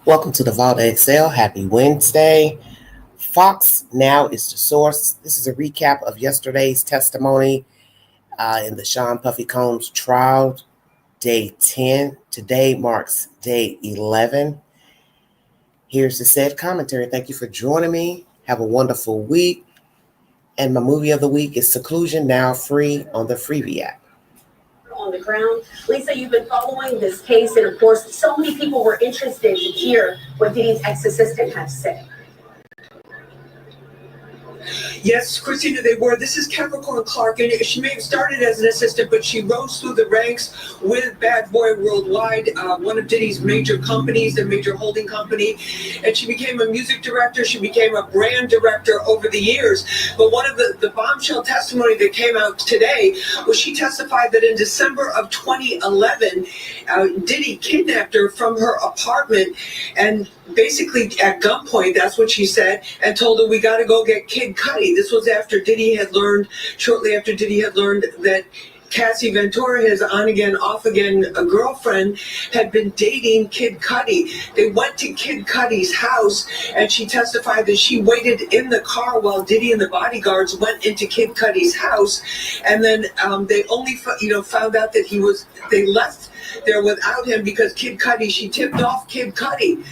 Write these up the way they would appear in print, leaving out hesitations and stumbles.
Welcome to the Vault Excel. Happy Wednesday. Fox Now is the source. This is a recap of yesterday's testimony in the Sean Puffy Combs trial, day 10. Today marks day 11. Here's the said commentary. Thank you for joining me. Have a wonderful week. And my movie of the week is Seclusion, now free on the Freebie app. On the ground. Lisa, you've been following this case, and of course, so many people were interested to hear what Diddy's ex-assistant had to say. Yes, Christina, they were. This is Capricorn Clark, and she may have started as an assistant, but she rose through the ranks with Bad Boy Worldwide, one of Diddy's major companies, their major holding company, and she became a music director. She became a brand director over the years. But one of the bombshell testimony that came out today was she testified that in December of 2011, Diddy kidnapped her from her apartment and basically at gunpoint, that's what she said, and told her, we got to go get Kid Cudi. This was after Diddy had learned, shortly after Diddy had learned that Cassie Ventura, his on-again, off-again girlfriend, had been dating Kid Cudi. They went to Kid Cudi's house, and she testified that she waited in the car while Diddy and the bodyguards went into Kid Cudi's house, and then they only found out that they left there without him because Kid Cudi, she tipped off Kid Cudi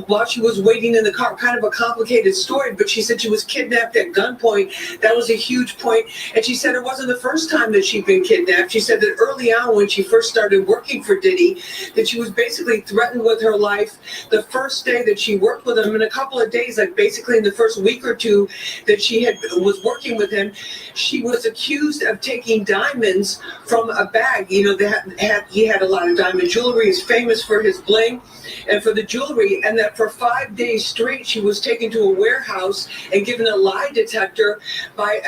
while she was waiting in the car. Kind of a complicated story, but she said she was kidnapped at gunpoint. That was a huge point. And she said it wasn't the first time that she'd been kidnapped. She said that early on when she first started working for Diddy, that she was basically threatened with her life the first day that she worked with him. In a couple of days, like basically in the first week or two that she was working with him, she was accused of taking diamonds from a bag. He had a lot of diamond jewelry. He's famous for his bling and for the jewelry, and that for 5 days straight she was taken to a warehouse and given a lie detector by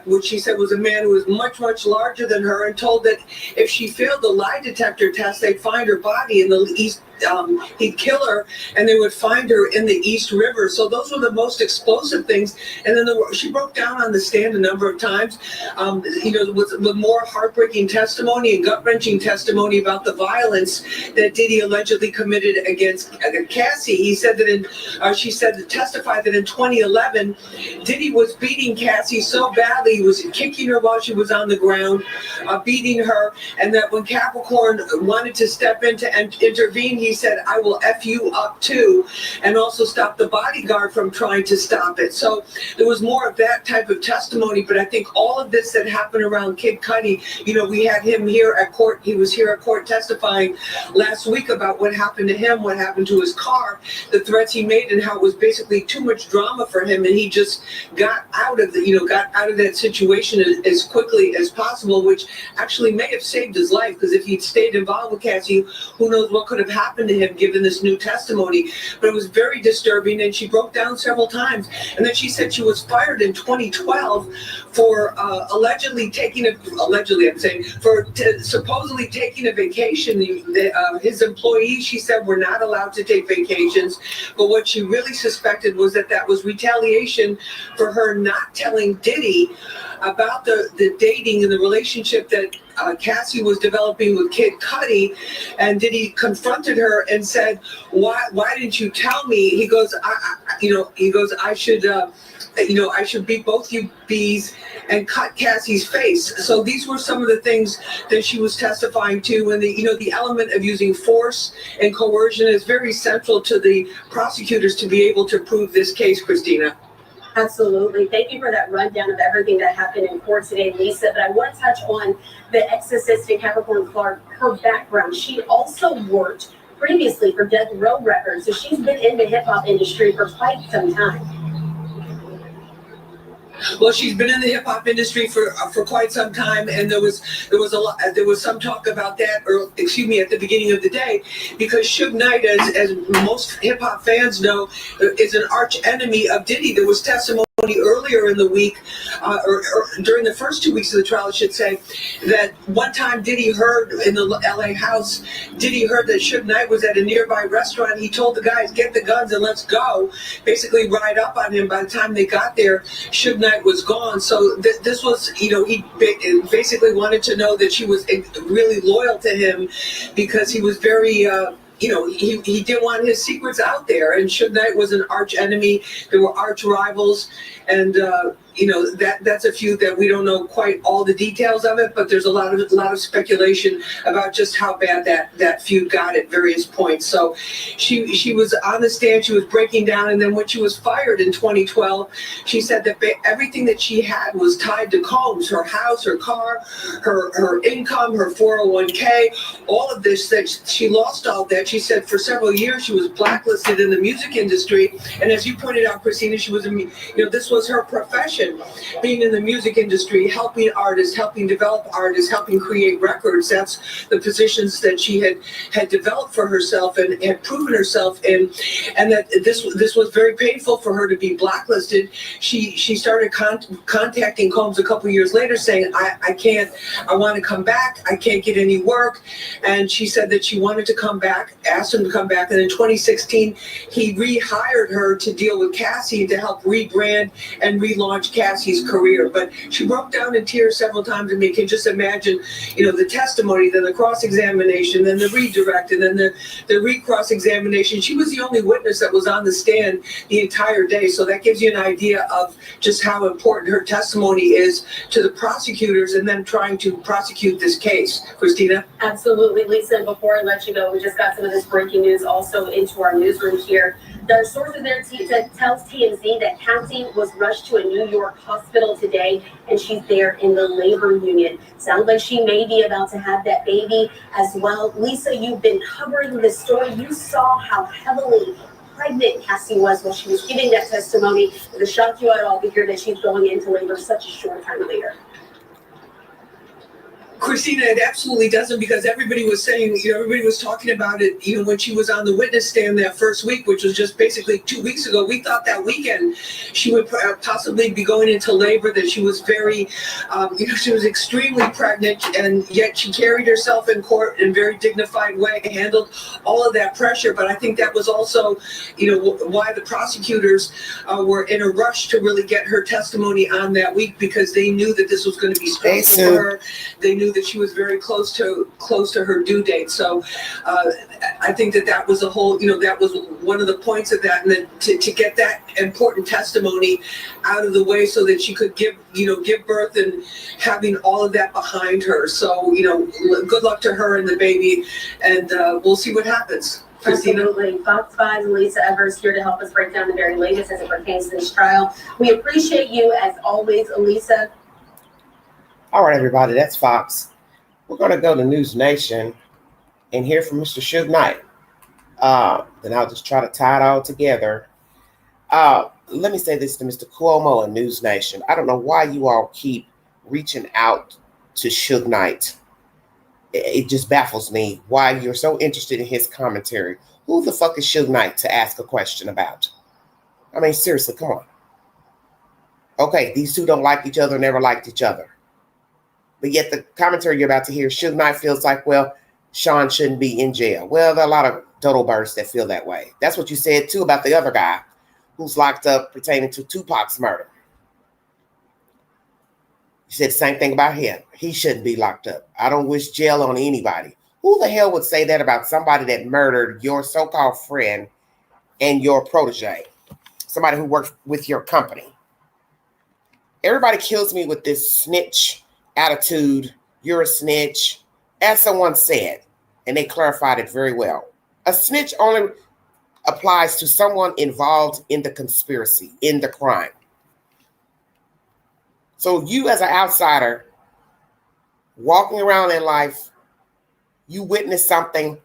what she said was a man who was much, much larger than her, and told that if she failed the lie detector test, they'd find her body in the East. He'd kill her, and they would find her in the East River. So those were the most explosive things. And then she broke down on the stand a number of times, with more heartbreaking testimony and gut-wrenching testimony about the violence that Diddy allegedly committed against Cassie. He said that she testified that in 2011, Diddy was beating Cassie so badly, he was kicking her while she was on the ground, beating her, and that when Capricorn wanted to step in to intervene, he said, I will F you up too, and also stop the bodyguard from trying to stop it. So there was more of that type of testimony, but I think all of this that happened around Kid Cudi, we had him here at court. He was here at court testifying last week about what happened to him, what happened to his car, the threats he made, and how it was basically too much drama for him, and he just got out of that situation as quickly as possible, which actually may have saved his life, because if he'd stayed involved with Cassie, who knows what could have happened to him given this new testimony. But it was very disturbing, and she broke down several times. And then she said she was fired in 2012 for supposedly taking a vacation. His employees, she said, were not allowed to take vacations, but what she really suspected was that was retaliation for her not telling Diddy about the dating and the relationship that Cassie was developing with Kid Cudi. And Diddy confronted her and said, why didn't you tell me? He goes, I should beat both you bees and cut Cassie's face. So these were some of the things that she was testifying to. And the element of using force and coercion is very central to the prosecutors to be able to prove this case, Christina. Absolutely. Thank you for that rundown of everything that happened in court today, Lisa. But I want to touch on the ex-assistant Capricorn Clark, her background. She also worked previously for Death Row Records, so she's been in the hip-hop industry for quite some time. Well, she's been in the hip hop industry for quite some time, and there was some talk about that, at the beginning of the day, because Suge Knight, as most hip hop fans know, is an arch enemy of Diddy. There was testimony earlier in the week, or during the first 2 weeks of the trial, I should say, that one time Diddy heard in the LA house, Diddy heard that Suge Knight was at a nearby restaurant. He told the guys, get the guns and let's go, basically ride up on him. By the time they got there, Suge Knight was gone. So this was, he basically wanted to know that she was really loyal to him, because he was very he didn't want his secrets out there. And Suge Knight was an arch enemy. There were arch rivals, and that's a feud that we don't know quite all the details of it, but there's a lot of speculation about just how bad that feud got at various points. So she was on the stand, she was breaking down, and then when she was fired in 2012, she said that everything that she had was tied to Combs, her house, her car, her income, her 401k, all of this, that she lost all that. She said for several years she was blacklisted in the music industry, and as you pointed out, Christina, she was this was her profession, being in the music industry, helping artists, helping develop artists, helping create records. That's the positions that she had developed for herself and had proven herself in, and that this was very painful for her to be blacklisted. She started contacting Combs a couple years later saying, I want to come back, I can't get any work. And she said that she wanted to come back, asked him to come back, and in 2016 he rehired her to deal with Cassie to help rebrand and relaunch Cassie's career. But she broke down in tears several times, and you can just imagine, the testimony, then the cross-examination, then the redirect, and then the re-cross-examination. She was the only witness that was on the stand the entire day. So that gives you an idea of just how important her testimony is to the prosecutors and them trying to prosecute this case. Christina? Absolutely, Lisa. And before I let you go, we just got some of this breaking news also into our newsroom here. The sources there tells TMZ that Cassie was rushed to a New York hospital today, and she's there in the labor union. Sounds like she may be about to have that baby as well. Lisa, you've been covering this story. You saw how heavily pregnant Cassie was when she was giving that testimony. Does it shock you at all to hear that she's going into labor such a short time later? Christina, it absolutely doesn't, because everybody was saying, everybody was talking about it, when she was on the witness stand that first week, which was just basically 2 weeks ago. We thought that weekend she would possibly be going into labor, that she was very, she was extremely pregnant, and yet she carried herself in court in a very dignified way, handled all of that pressure. But I think that was also, why the prosecutors were in a rush to really get her testimony on that week, because they knew that this was going to be stressful for her. They knew that she was very close to her due date. So I think that was a whole, that was one of the points of that, and then to get that important testimony out of the way so that she could give birth, and having all of that behind her. So, good luck to her and the baby, and we'll see what happens. Christina? Absolutely. Fox 5's Lisa Evers here to help us break down the very latest as it pertains to this trial. We appreciate you as always, Lisa. All right, everybody, that's Fox. We're going to go to News Nation and hear from Mr. Suge Knight. Then I'll just try to tie it all together. Let me say this to Mr. Cuomo and News Nation. I don't know why you all keep reaching out to Suge Knight. It just baffles me why you're so interested in his commentary. Who the fuck is Suge Knight to ask a question about? I mean, seriously, come on. Okay, these two don't like each other, never liked each other. But yet the commentary you're about to hear, Suge Knight feels like, well, Sean shouldn't be in jail. Well, there are a lot of dodo birds that feel that way. That's what you said, too, about the other guy who's locked up pertaining to Tupac's murder. You said the same thing about him. He shouldn't be locked up. I don't wish jail on anybody. Who the hell would say that about somebody that murdered your so-called friend and your protege? Somebody who works with your company. Everybody kills me with this snitch attitude. You're a snitch. As someone said, and they clarified it very well. A snitch only applies to someone involved in the conspiracy, in the crime. So you as an outsider, walking around in life, you witness something,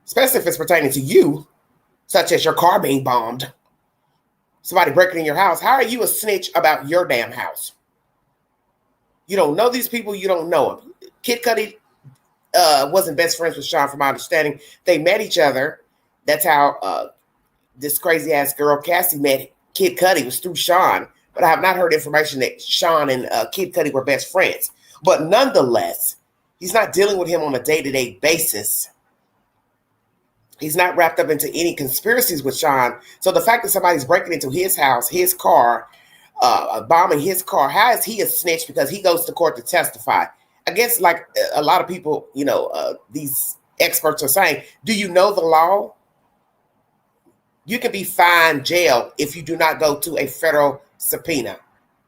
especially if it's pertaining to you, such as your car being bombed, somebody breaking in your house. How are you a snitch about your damn house? You don't know these people. You don't know them. Kid Cudi wasn't best friends with Sean, from my understanding. They met each other. That's how this crazy ass girl Cassie met Kid Cudi, was through Sean. But I have not heard information that Sean and Kid Cudi were best friends. But nonetheless, he's not dealing with him on a day-to-day basis. He's not wrapped up into any conspiracies with Sean. So the fact that somebody's breaking into his house, his car, bombing his car, how is he a snitch because he goes to court to testify? I guess like a lot of people, these experts are saying. Do you know the law? You can be fined, jailed if you do not go to a federal subpoena.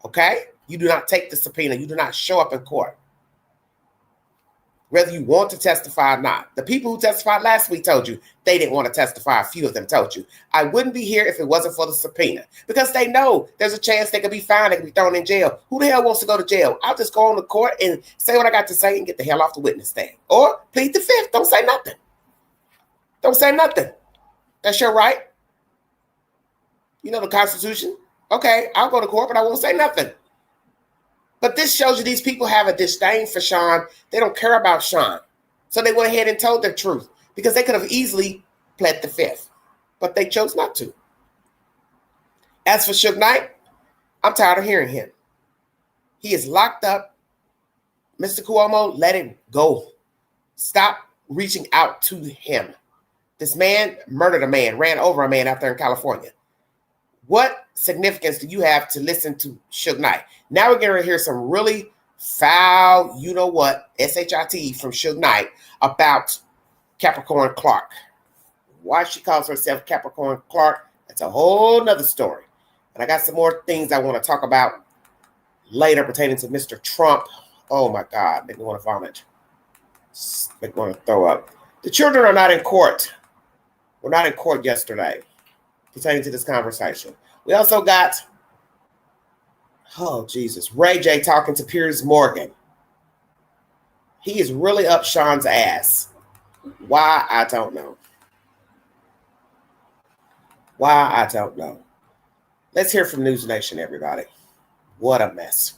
Okay? You do not take the subpoena. You do not show up in court. Whether you want to testify or not. The people who testified last week told you they didn't want to testify. A few of them told you. I wouldn't be here if it wasn't for the subpoena. Because they know there's a chance they could be fined, they could be thrown in jail. Who the hell wants to go to jail? I'll just go on the court and say what I got to say and get the hell off the witness stand. Or plead the fifth. Don't say nothing. Don't say nothing. That's your right. You know the Constitution. Okay, I'll go to court, but I won't say nothing. But this shows you these people have a disdain for Sean. They don't care about Sean. So they went ahead and told their truth because they could have easily pled the fifth, but they chose not to. As for Suge Knight, I'm tired of hearing him. He is locked up. Mr. Cuomo, let it go. Stop reaching out to him. This man murdered a man, ran over a man out there in California. What significance do you have to listen to Suge Knight? Now we're going to hear some really foul, you know what, SHIT from Suge Knight about Capricorn Clark. Why she calls herself Capricorn Clark, that's a whole nother story. And I got some more things I want to talk about later pertaining to Mr. Trump. Oh my God, make me want to vomit. Make me want to throw up. The children are not in court. We're not in court yesterday pertaining to this conversation. We also got, oh Jesus, Ray J talking to Piers Morgan. He is really up Sean's ass. Why? I don't know. Why? I don't know. Let's hear from News Nation, everybody. What a mess.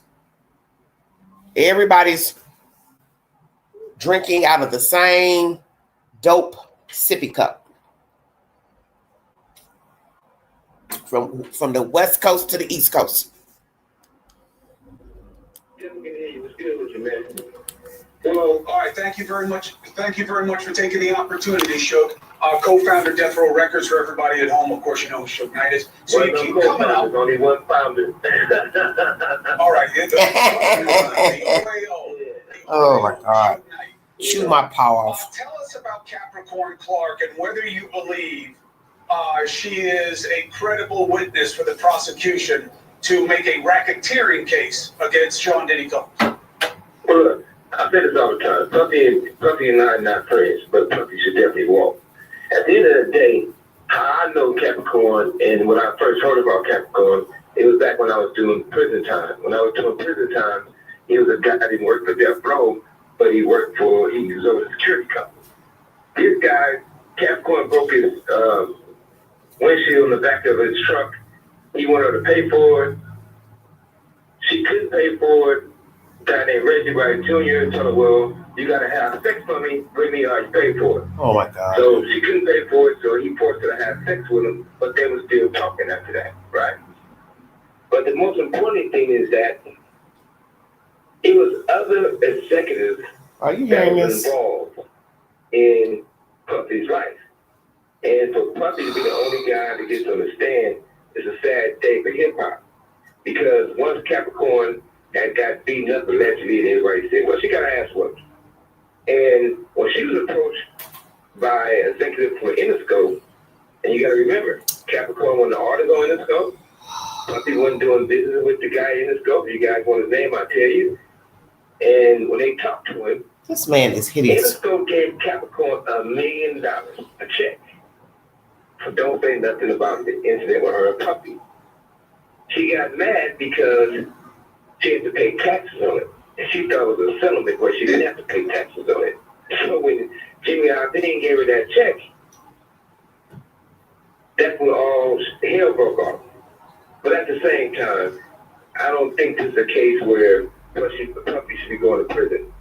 Everybody's drinking out of the same dope sippy cup. From the West Coast to the East Coast. Well, all right. Thank you very much. Thank you very much for taking the opportunity, Suge. Co-founder Death Row Records for everybody at home. Of course, you know who Suge Knight is. So you keep coming out. There's only one founder. All right. Oh my God. Chew my paw off. Tell us about Capricorn Clark and whether you believe she is a credible witness for the prosecution to make a racketeering case against Sean Diddy Combs. Well, look, I say this all the time. Puffy and I are not friends, but Puffy should definitely walk. At the end of the day, how I know Capricorn and when I first heard about Capricorn, it was back when I was doing prison time. When I was doing prison time, he was a guy that didn't work for Death Row, but he was over the security company. This guy, Capricorn, broke his windshield in the back of his truck. He wanted her to pay for it. She couldn't pay for it. A guy named Reggie Wright Jr. told her, well, you got to have sex for me. Bring me how you pay for it. Oh, my God. So she couldn't pay for it, so he forced her to have sex with him, but they were still talking after that, right? But the most important thing is that it was other executives that were involved in Puffy's life. And for Puffy to be the only guy that gets on the stand is a sad day for hip-hop. Because once Capricorn had got beaten up allegedly, and everybody said, well, she got her ass whooped. And when she was approached by an executive from Interscope, and you got to remember, Capricorn wasn't the artist on Interscope. Puffy wasn't doing business with the guy in Interscope. You guys want his name, I'll tell you. And when they talked to him, this man is hideous. Interscope gave Capricorn $1 million, a check. Don't say nothing about the incident with her and Puffy. She got mad because she had to pay taxes on it. And she thought it was a settlement where she didn't have to pay taxes on it. So when Jimmy Iovine gave her that check, that's when all hell broke off. But at the same time, I don't think this is a case where Puffy should be going to prison.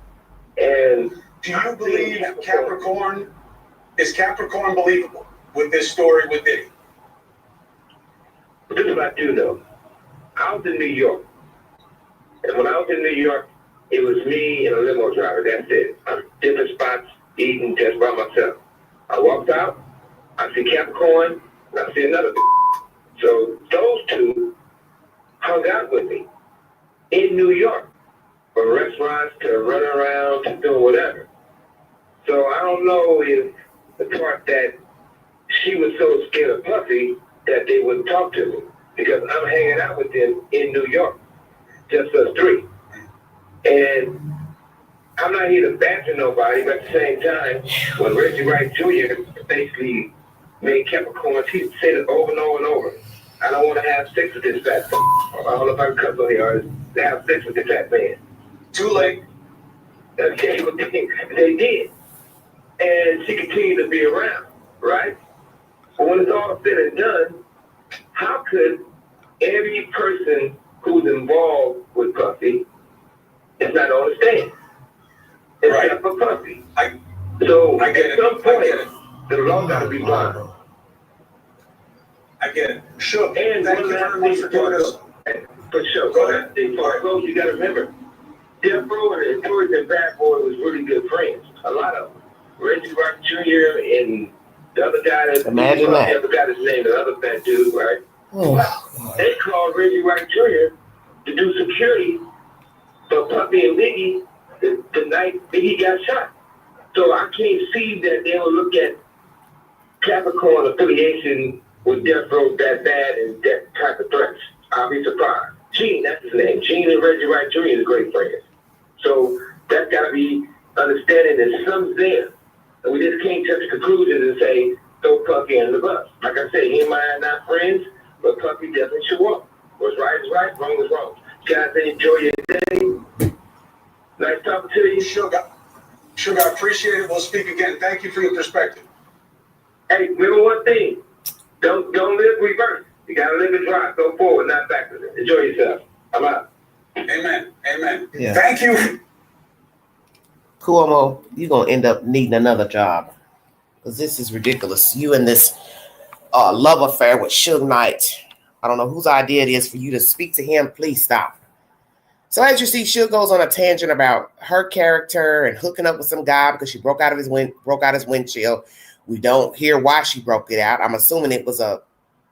And do you believe Capricorn is Capricorn believable with this story with Diddy? This is what I do know. I was in New York. And when I was in New York, it was me and a limo driver. That's it. I'm different spots, eating just by myself. I walked out, I see Capricorn, and I see another. So those two hung out with me in New York. From restaurants to running around to doing whatever. So I don't know if the part that she was so scared of Puffy that they wouldn't talk to me because I'm hanging out with them in New York, just us three. And I'm not here to badger nobody, but at the same time, when Reggie Wright Jr. basically made Capricorn, he said it over and over and over. I don't want to have sex with this fat. I don't know if I can cut on here or have sex with this fat man. Too late. Okay, but they did. And she continued to be around, right? But when it's all said and done, how could every person who's involved with Puffy is not on the stand? Except for Puffy. So I get at some it. point, the law got to be blind. I get it. Sure. And Thank you very much for doing this. For sure. Go ahead. Before I go, you got to remember, Death Row and Tories and Bad Boy was really good friends. A lot of them. Reggie Rock Jr. and the other guy that Imagine that. never got his name, the other fat dude, right? Oh, They called Reggie Rock Jr. to do security for Puffy and Biggie the night Biggie got shot. So I can't see that they will look at Capricorn affiliation with Death Row that bad and that type of threats. I'll be surprised. Gene, that's his name. Gene and Reggie Wright Jr. is great friends. So that's got to be understanding that something's there. And we just can't touch conclusions and say, throw Puffy under the bus. Like I said, he and I are not friends, but Puffy definitely should up. What's right is right, wrong is wrong. Guys, enjoy your day. Nice talking to you. Sugar, I appreciate it. We'll speak again. Thank you for your perspective. Hey, remember one thing. Don't live reverse. You gotta live and drive. Go forward, not backwards. Enjoy yourself. I'm out. Amen. Yeah. Thank you. Cuomo, you're going to end up needing another job because this is ridiculous. You and this love affair with Suge Knight. I don't know whose idea it is for you to speak to him. Please stop. So as you see, Suge goes on a tangent about her character and hooking up with some guy because she broke out his windshield. We don't hear why she broke it out. I'm assuming it was a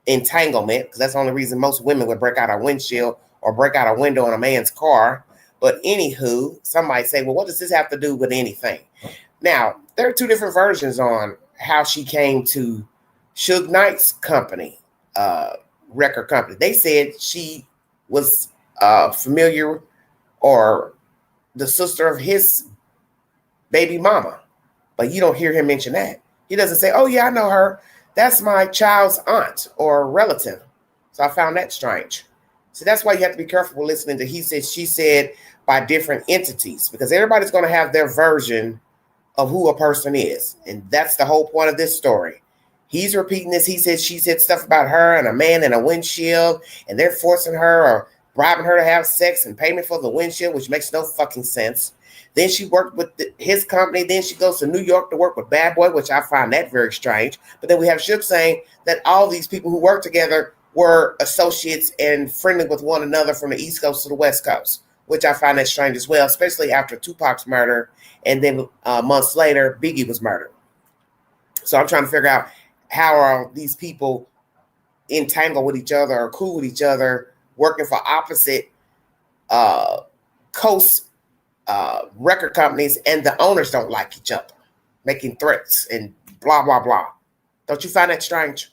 entanglement because that's the only reason most women would break out a windshield or break out a window in a man's car. But anywho, some might say, well, what does this have to do with anything? Now, there are two different versions on how she came to Suge Knight's company, record company. They said she was familiar or the sister of his baby mama. But you don't hear him mention that. He doesn't say, oh, yeah, I know her. That's my child's aunt or relative. So I found that strange. So that's why you have to be careful listening to he said, she said by different entities, because everybody's going to have their version of who a person is. And that's the whole point of this story. He's repeating this. He said, she said stuff about her and a man in a windshield, and they're forcing her or bribing her to have sex and payment for the windshield, which makes no fucking sense. Then she worked with his company. Then she goes to New York to work with Bad Boy, which I find that very strange. But then we have Suge saying that all these people who work together were associates and friendly with one another from the East Coast to the West Coast, which I find that strange as well, especially after Tupac's murder. And then months later, Biggie was murdered. So I'm trying to figure out how are these people entangled with each other or cool with each other, working for opposite coast record companies, and the owners don't like each other, making threats and blah, blah, blah. Don't you find that strange?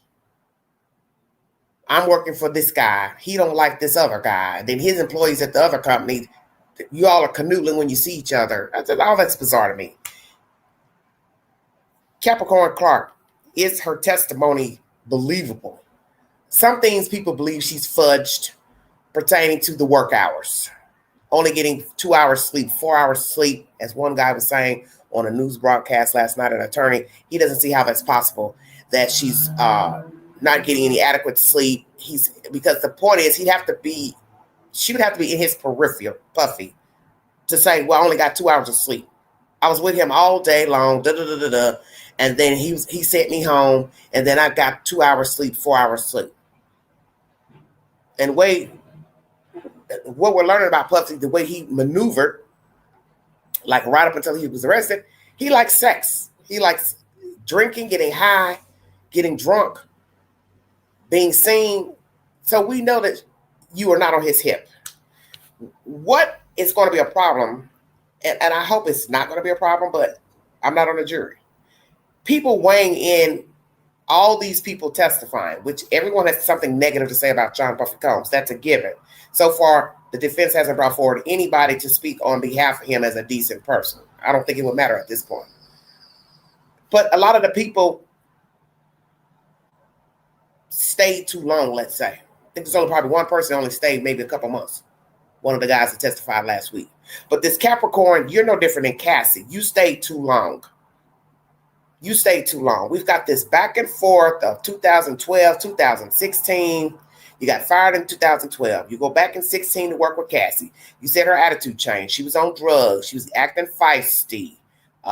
I'm working for this guy. He don't like this other guy. Then his employees at the other company, you all are canoodling when you see each other. All that's bizarre to me. Capricorn Clark, is her testimony believable? Some things people believe she's fudged pertaining to the work hours. Only getting 2 hours sleep, 4 hours sleep, as one guy was saying on a news broadcast last night, an attorney, he doesn't see how that's possible, that she's not getting any adequate sleep. Because the point is, she would have to be in his peripheral, Puffy, to say, well, I only got 2 hours of sleep. I was with him all day long, and then he sent me home, and then I got 2 hours sleep, 4 hours sleep. And what we're learning about Puffy, the way he maneuvered, like right up until he was arrested, he likes sex. He likes drinking, getting high, getting drunk, being seen. So we know that you are not on his hip. What is going to be a problem, and I hope it's not going to be a problem, but I'm not on the jury. People weighing in, all these people testifying, which everyone has something negative to say about Sean Puffy Combs. That's a given. So far, the defense hasn't brought forward anybody to speak on behalf of him as a decent person. I don't think it would matter at this point. But a lot of the people stayed too long, let's say. I think there's only probably one person only stayed maybe a couple months. One of the guys that testified last week. But this Capricorn, you're no different than Cassie. You stayed too long. You stayed too long. We've got this back and forth of 2012, 2016. You got fired in 2012. You go back in 16 to work with Cassie. You said her attitude changed. She was on drugs. She was acting feisty.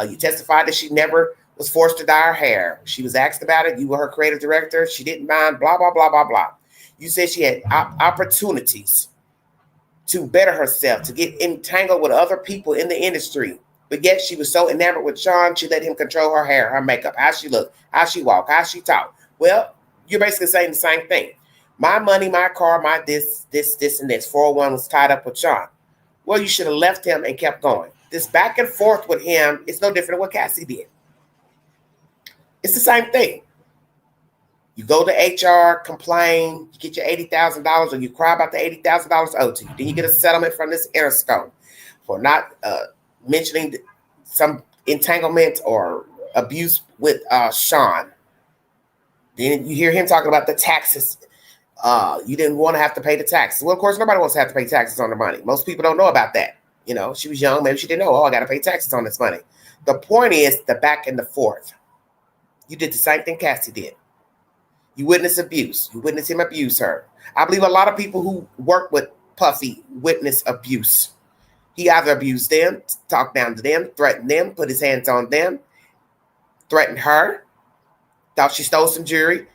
You testified that she never was forced to dye her hair. She was asked about it. You were her creative director. She didn't mind, blah, blah, blah, blah, blah. You said she had opportunities to better herself, to get entangled with other people in the industry. But yet she was so enamored with Sean, she let him control her hair, her makeup, how she looked, how she walked, how she talked. Well, you're basically saying the same thing. My money, my car, my this, and this. 401 was tied up with Sean. Well, you should have left him and kept going. This back and forth with him is no different than what Cassie did. It's the same thing. You go to HR, complain, you get your $80,000, or you cry about the $80,000 owed to you. Then you get a settlement from this Interscope for not mentioning some entanglement or abuse with Sean. Then you hear him talking about the taxes. You didn't want to have to pay the taxes. Well, of course, nobody wants to have to pay taxes on the money. Most people don't know about that. You know, she was young. Maybe she didn't know, I got to pay taxes on this money. The point is the back and the forth. You did the same thing Cassie did. You witnessed abuse. You witnessed him abuse her. I believe a lot of people who work with Puffy witness abuse. He either abused them, talked down to them, threatened them, put his hands on them, threatened her, thought she stole some jewelry.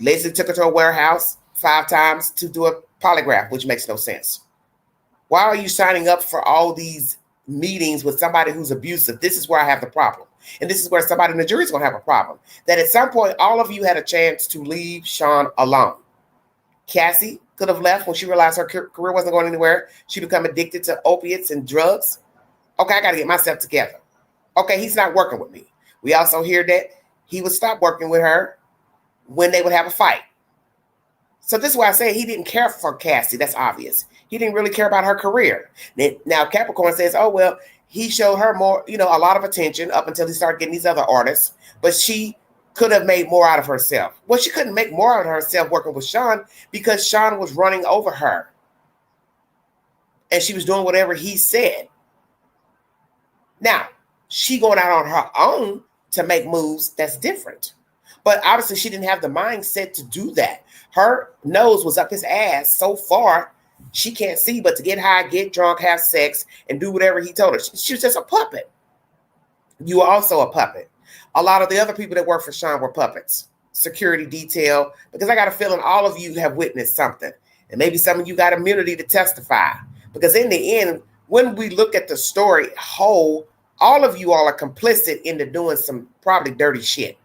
Leslie took her to a warehouse 5 times to do a polygraph, which makes no sense. Why are you signing up for all these meetings with somebody who's abusive? This is where I have the problem. And this is where somebody in the jury is going to have a problem. That at some point, all of you had a chance to leave Sean alone. Cassie could have left when she realized her career wasn't going anywhere. She became addicted to opiates and drugs. Okay, I got to get myself together. Okay, he's not working with me. We also hear that he would stop working with her when they would have a fight. So this is why I say he didn't care for Cassie. That's obvious. He didn't really care about her career. Now Capricorn says, oh, well, he showed her more, a lot of attention up until he started getting these other artists, but she could have made more out of herself. Well, she couldn't make more out of herself working with Sean because Sean was running over her and she was doing whatever he said. Now, she going out on her own to make moves, that's different. But obviously she didn't have the mindset to do that. Her nose was up his ass so far, she can't see but to get high, get drunk, have sex, and do whatever he told her. She was just a puppet. You are also a puppet. A lot of the other people that work for Sean were puppets. Security detail, because I got a feeling all of you have witnessed something. And maybe some of you got immunity to testify. Because in the end, when we look at the story whole, all of you all are complicit into doing some probably dirty shit.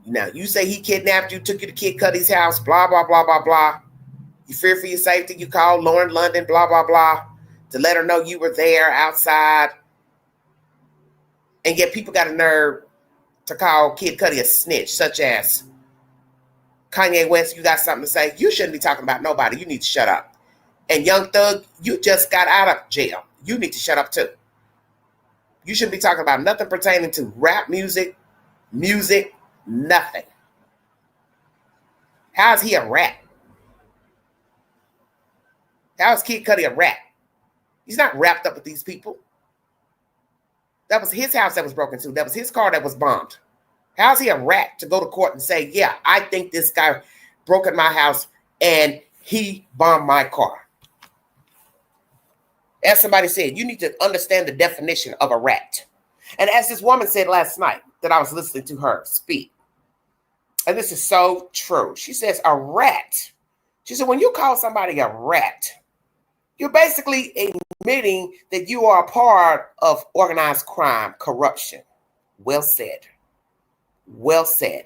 Now, you say he kidnapped you, took you to Kid Cudi's house, blah, blah, blah, blah, blah. You fear for your safety. You called Lauren London, blah, blah, blah, to let her know you were there outside. And yet people got a nerve to call Kid Cudi a snitch, such as Kanye West, you got something to say. You shouldn't be talking about nobody. You need to shut up. And Young Thug, you just got out of jail. You need to shut up too. You shouldn't be talking about nothing pertaining to rap music, nothing. How is he a rat? How is Kid Cudi a rat? He's not wrapped up with these people. That was his house that was broken into. That was his car that was bombed. How's he a rat to go to court and say, yeah, I think this guy broke in my house and he bombed my car? As somebody said, you need to understand the definition of a rat. And as this woman said last night that I was listening to her speak, and this is so true. She says, a rat. She said, when you call somebody a rat, you're basically admitting that you are a part of organized crime, corruption. Well said. Well said.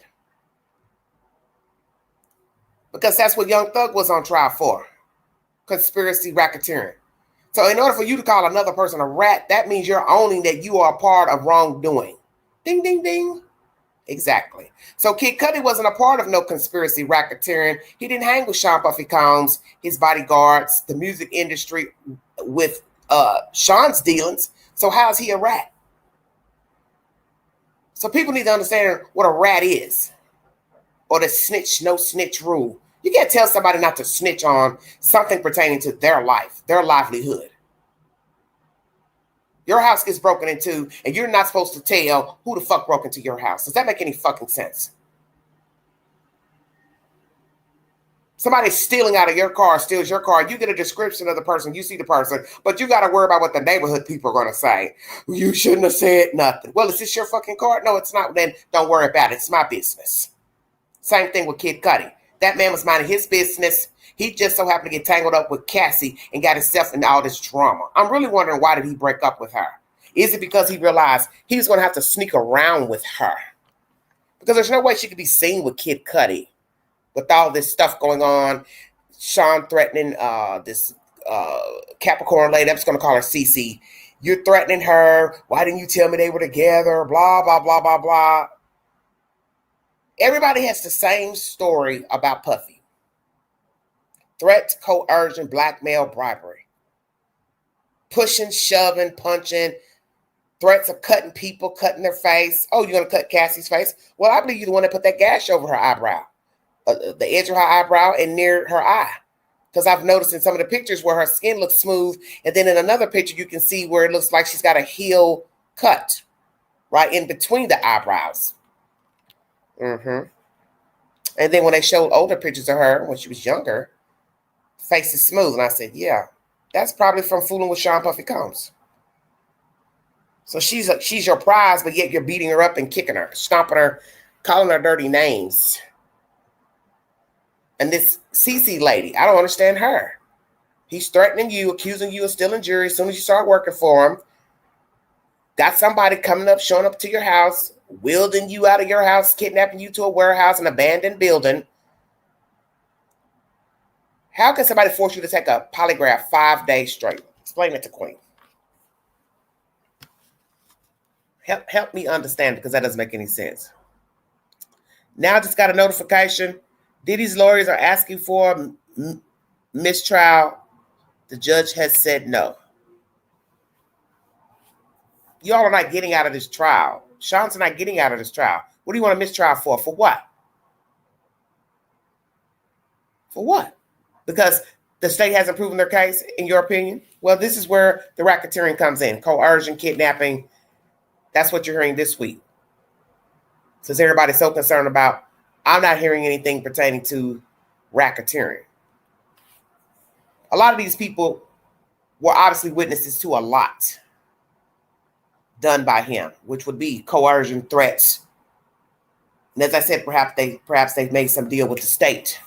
Because that's what Young Thug was on trial for. Conspiracy, racketeering. So in order for you to call another person a rat, that means you're owning that you are a part of wrongdoing. Ding, ding, ding. Exactly. So Kid Cudi wasn't a part of no conspiracy racketeering. He didn't hang with Sean Puffy Combs, his bodyguards, the music industry with Sean's dealings. So how's he a rat? So people need to understand what a rat is, or the snitch, no snitch rule. You can't tell somebody not to snitch on something pertaining to their life, their livelihood. Your house gets broken into, and you're not supposed to tell who the fuck broke into your house. Does that make any fucking sense? Somebody stealing out of your car, steals your car. You get a description of the person. You see the person, but you got to worry about what the neighborhood people are going to say. You shouldn't have said nothing. Well, is this your fucking car? No, it's not. Then don't worry about it. It's my business. Same thing with Kid Cudi. That man was minding his business. He just so happened to get tangled up with Cassie and got himself into all this drama. I'm really wondering, why did he break up with her? Is it because he realized he was going to have to sneak around with her? Because there's no way she could be seen with Kid Cudi with all this stuff going on. Sean threatening this Capricorn lady. I'm just going to call her Cece. You're threatening her. Why didn't you tell me they were together? Blah, blah, blah, blah, blah. Everybody has the same story about Puffy. Threats, coercion, blackmail, bribery. Pushing, shoving, punching. Threats of cutting people, cutting their face. Oh, you're going to cut Cassie's face? Well, I believe you're the one that put that gash over her eyebrow. The edge of her eyebrow and near her eye. Because I've noticed in some of the pictures where her skin looks smooth. And then in another picture, you can see where it looks like she's got a heel cut. Right in between the eyebrows. And then when they showed older pictures of her when she was younger, face is smooth. And I said, yeah, that's probably from fooling with Sean Puffy Combs. So she's your prize, but yet you're beating her up and kicking her, stomping her, calling her dirty names. And this Cece lady, I don't understand her. He's threatening you, accusing you of stealing jewelry as soon as you start working for him. Got somebody coming up, showing up to your house, wielding you out of your house, kidnapping you to a warehouse, an abandoned building. How can somebody force you to take a polygraph 5 days straight? Explain it to Queen. Help me understand, because that doesn't make any sense. Now I just got a notification. Diddy's lawyers are asking for mistrial. The judge has said no. Y'all are not getting out of this trial. Sean's not getting out of this trial. What do you want a mistrial for? For what? For what? Because the state hasn't proven their case, in your opinion? Well, this is where the racketeering comes in. Coercion, kidnapping. That's what you're hearing this week. Since everybody's so concerned about, I'm not hearing anything pertaining to racketeering. A lot of these people were obviously witnesses to a lot done by him, which would be coercion, threats. And as I said, perhaps they've made some deal with the state.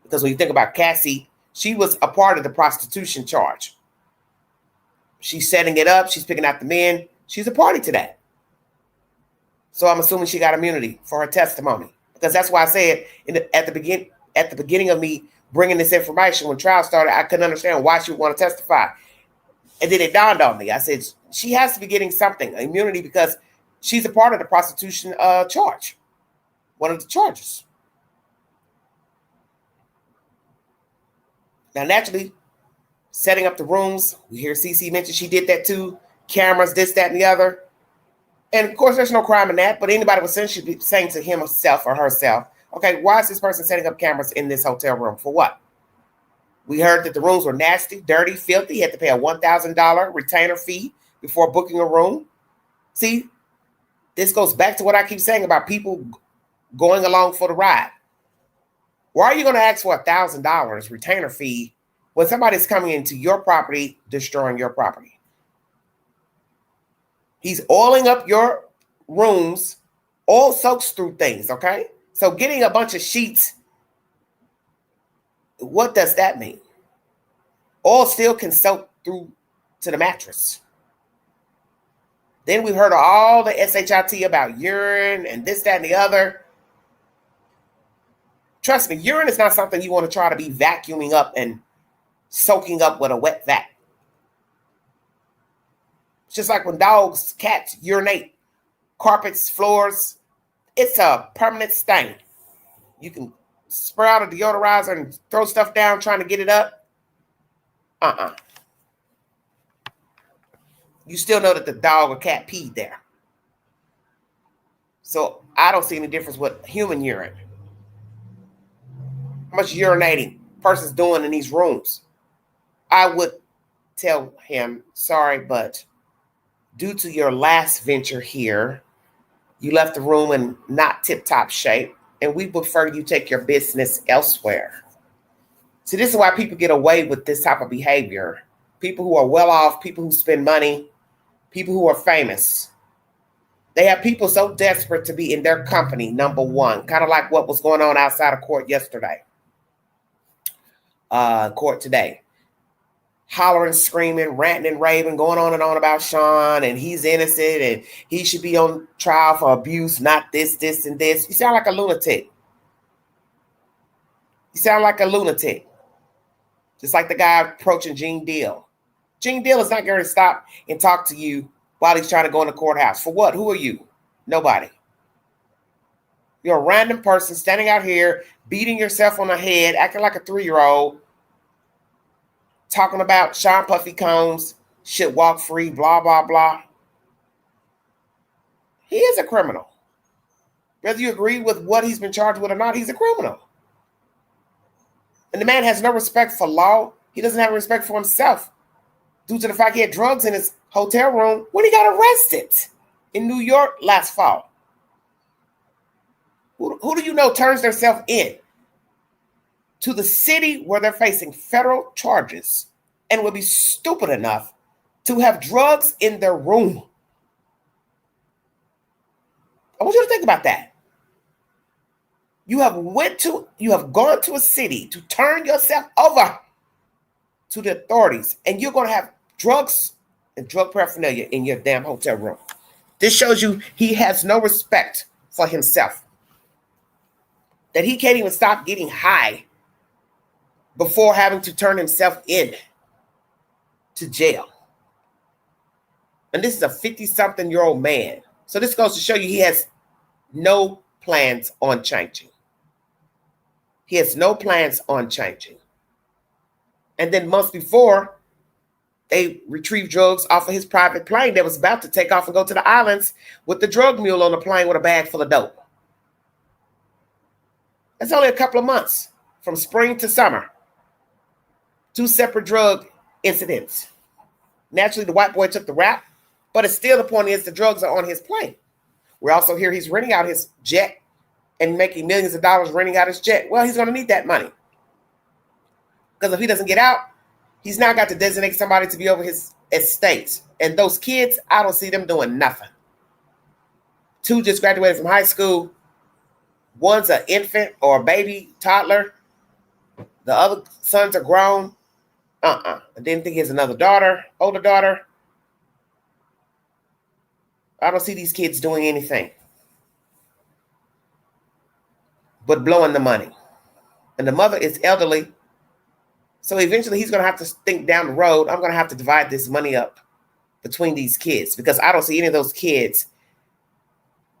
Because when you think about Cassie, she was a part of the prostitution charge. She's setting it up. She's picking out the men. She's a party to that. So I'm assuming she got immunity for her testimony. Because that's why I said at the beginning of me bringing this information, when trial started, I couldn't understand why she would want to testify. And then it dawned on me. I said, she has to be getting something, immunity, because she's a part of the prostitution charge. One of the charges. Now, naturally, setting up the rooms, we hear Cece mention she did that too. Cameras, this, that, and the other. And of course, there's no crime in that, but anybody would should be saying to himself or herself, okay, why is this person setting up cameras in this hotel room? For what? We heard that the rooms were nasty, dirty, filthy. You had to pay a $1,000 retainer fee before booking a room. See, this goes back to what I keep saying about people going along for the ride. Why are you going to ask for $1,000 retainer fee when somebody's coming into your property, destroying your property? He's oiling up your rooms. Oil soaks through things, okay? So getting a bunch of sheets, what does that mean? Oil still can soak through to the mattress. Then we've heard of all the SHIT about urine and this, that, and the other. Trust me, urine is not something you want to try to be vacuuming up and soaking up with a wet vac. It's just like when dogs, cats urinate, carpets, floors. It's a permanent stain. You can spray out a deodorizer and throw stuff down trying to get it up. You still know that the dog or cat peed there. So I don't see any difference with human urine. How much urinating person's doing in these rooms? I would tell him, sorry, but due to your last venture here, you left the room in not tip-top shape, and we prefer you take your business elsewhere. See, this is why people get away with this type of behavior. People who are well off, people who spend money, people who are famous. They have people so desperate to be in their company, number one, kind of like what was going on outside of court yesterday. Court today. Hollering, screaming, ranting and raving, going on and on about Sean, and he's innocent, and he should be on trial for abuse, not this, and this. You sound like a lunatic. You sound like a lunatic. Just like the guy approaching Gene Deal. Gene Deal is not going to stop and talk to you while he's trying to go in the courthouse. For what? Who are you? Nobody. You're a random person standing out here, beating yourself on the head, acting like a 3-year-old, talking about Sean Puffy Combs should walk free, blah, blah, blah. He is a criminal. Whether you agree with what he's been charged with or not, he's a criminal. And the man has no respect for law. He doesn't have respect for himself due to the fact he had drugs in his hotel room when he got arrested in New York last fall. Who do you know turns themselves in to the city where they're facing federal charges and would be stupid enough to have drugs in their room? I want you to think about that. You have gone to a city to turn yourself over to the authorities, and you're going to have drugs and drug paraphernalia in your damn hotel room. This shows you he has no respect for himself. That he can't even stop getting high before having to turn himself in to jail. And this is a 50-something-year-old man. So this goes to show you he has no plans on changing. He has no plans on changing. And then months before, they retrieved drugs off of his private plane that was about to take off and go to the islands with the drug mule on the plane with a bag full of dope. That's only a couple of months from spring to summer. 2 separate drug incidents. Naturally, the white boy took the rap, but it's still the point is the drugs are on his plane. We also hear he's renting out his jet and making millions of dollars renting out his jet. Well, he's going to need that money. Because if he doesn't get out, he's now got to designate somebody to be over his estate. And those kids, I don't see them doing nothing. 2 just graduated from high school. One's an infant or a baby, toddler. The other sons are grown. I didn't think he has another daughter, older daughter. I don't see these kids doing anything but blowing the money. And the mother is elderly. So eventually he's going to have to think down the road, I'm going to have to divide this money up between these kids because I don't see any of those kids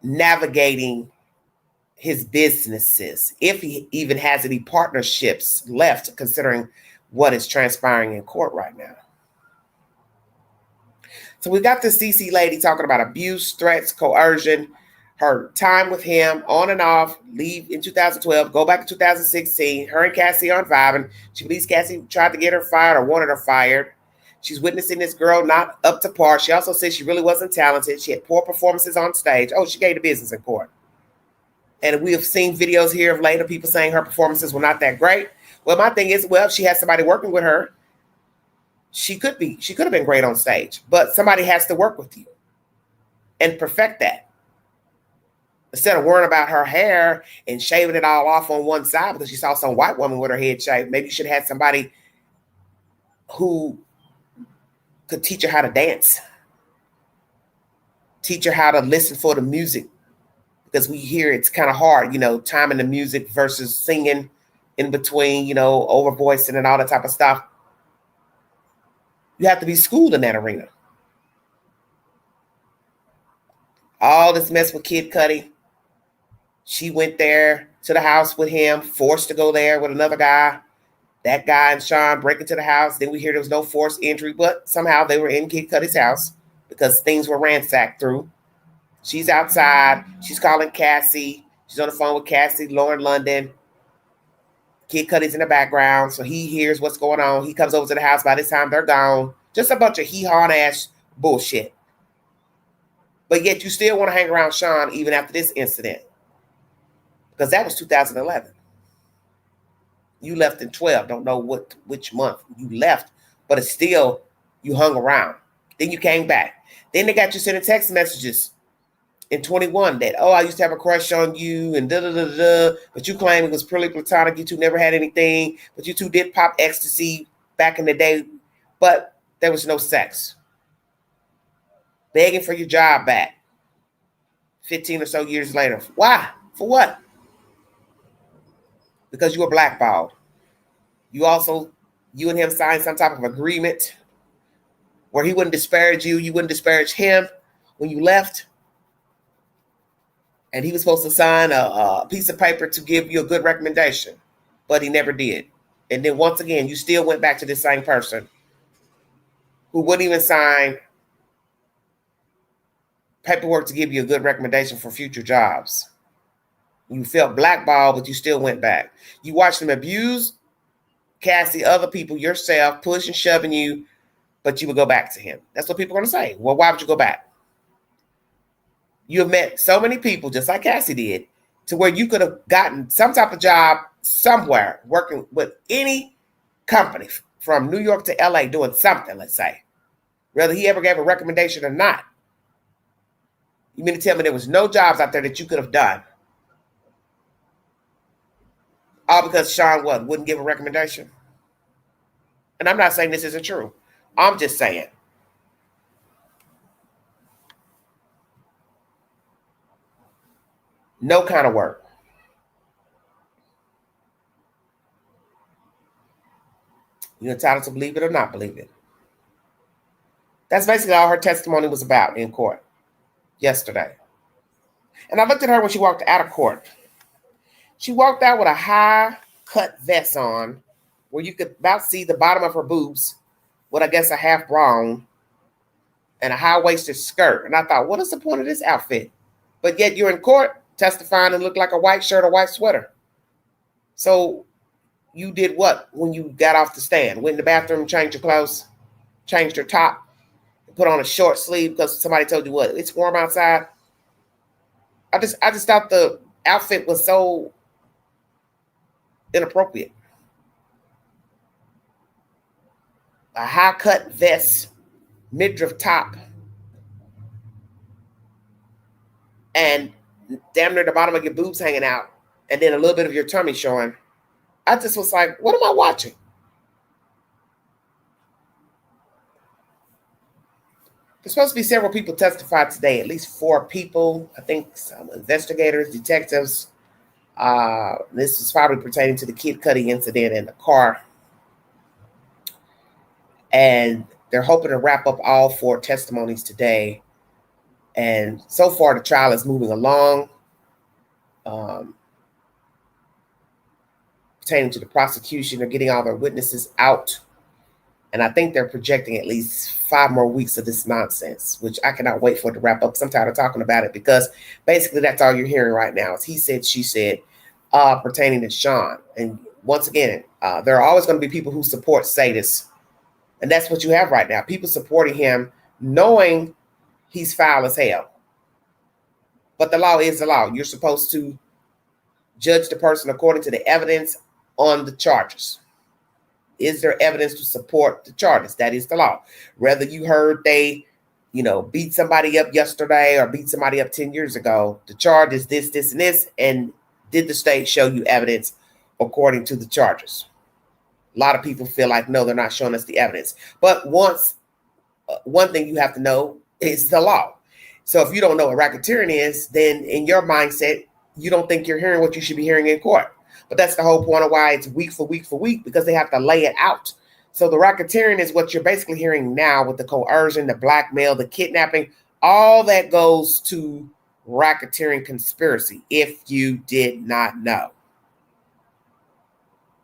navigating his businesses, if he even has any partnerships left, considering what is transpiring in court right now. So we got this CC lady talking about abuse, threats, coercion, her time with him on and off, leave in 2012, go back in 2016. Her and Cassie aren't vibing. She believes Cassie tried to get her fired or wanted her fired. She's witnessing this girl not up to par. She also said she really wasn't talented. She had poor performances on stage. Oh, she gave the business in court. And we have seen videos here of later people saying her performances were not that great. Well, my thing is, well, if she has somebody working with her, she could have been great on stage, but somebody has to work with you and perfect that. Instead of worrying about her hair and shaving it all off on one side because she saw some white woman with her head shaved, maybe you should have had somebody who could teach her how to dance, teach her how to listen for the music. Because we hear it's kind of hard, timing the music versus singing in between, over voicing and all that type of stuff. You have to be schooled in that arena. All this mess with Kid Cudi. She went there to the house with him, forced to go there with another guy. That guy and Sean break into the house. Then we hear there was no forced entry, but somehow they were in Kid Cudi's house because things were ransacked through. She's outside. She's calling Cassie. She's on the phone with Cassie, Lauren London. Kid Cudi's in the background, so he hears what's going on. He comes over to the house. By this time, they're gone. Just a bunch of hee-haw ass bullshit. But yet you still want to hang around Sean even after this incident. Because that was 2011. You left in 12. Don't know which month you left. But it's still, you hung around. Then you came back. Then they got you sending text messages in 21 that, oh, I used to have a crush on you and da-da-da-da. But you claim it was purely platonic. You two never had anything. But you two did pop ecstasy back in the day. But there was no sex. Begging for your job back 15 or so years later. Why? For what? Because you were blackballed. You and him signed some type of agreement where he wouldn't disparage you. You wouldn't disparage him when you left. And he was supposed to sign a piece of paper to give you a good recommendation. But he never did. And then once again, you still went back to this same person who wouldn't even sign paperwork to give you a good recommendation for future jobs. You felt blackballed, but you still went back. You watched them abuse Cassie, other people, yourself, push and shoving you, but you would go back to him. That's what people are going to say. Well, why would you go back? You have met so many people, just like Cassie did, to where you could have gotten some type of job somewhere, working with any company from New York to LA doing something, let's say. Whether he ever gave a recommendation or not. You mean to tell me there was no jobs out there that you could have done? All because Sean wouldn't give a recommendation? And I'm not saying this isn't true. I'm just saying. No kind of work. You're entitled to believe it or not believe it. That's basically all her testimony was about in court yesterday. And I looked at her when she walked out of court. She walked out with a high-cut vest on where you could about see the bottom of her boobs with, I guess, a half bra on and a high-waisted skirt. And I thought, what is the point of this outfit? But yet you're in court testifying and look like a white shirt or white sweater. So you did what when you got off the stand? Went in the bathroom, changed your clothes, changed your top, put on a short sleeve because somebody told you what? It's warm outside. I just thought the outfit was so inappropriate. A high-cut vest, midriff top, and damn near the bottom of your boobs hanging out, and then a little bit of your tummy showing. I just was like, what am I watching? There's supposed to be several people testified today, at least 4 people. I think some investigators, detectives. This is probably pertaining to the Kid Cudi incident in the car. And they're hoping to wrap up all 4 testimonies today. And so far, the trial is moving along. Pertaining to the prosecution, they're getting all their witnesses out. And I think they're projecting at least 5 more weeks of this nonsense, which I cannot wait for it to wrap up. I'm tired of talking about it because basically that's all you're hearing right now is he said, she said, pertaining to Sean. And once again, there are always going to be people who support sadists. And that's what you have right now. People supporting him, knowing he's foul as hell. But the law is the law. You're supposed to judge the person according to the evidence on the charges. Is there evidence to support the charges? That is the law. Whether you heard they, beat somebody up yesterday or beat somebody up 10 years ago, the charge is this, this, and this. And did the state show you evidence according to the charges? A lot of people feel like, no, they're not showing us the evidence. But one thing you have to know is the law. So if you don't know what racketeering is, then in your mindset, you don't think you're hearing what you should be hearing in court. But that's the whole point of why it's week for week for week, because they have to lay it out. So the racketeering is what you're basically hearing now with the coercion, the blackmail, the kidnapping, All that goes to racketeering conspiracy, if you did not know.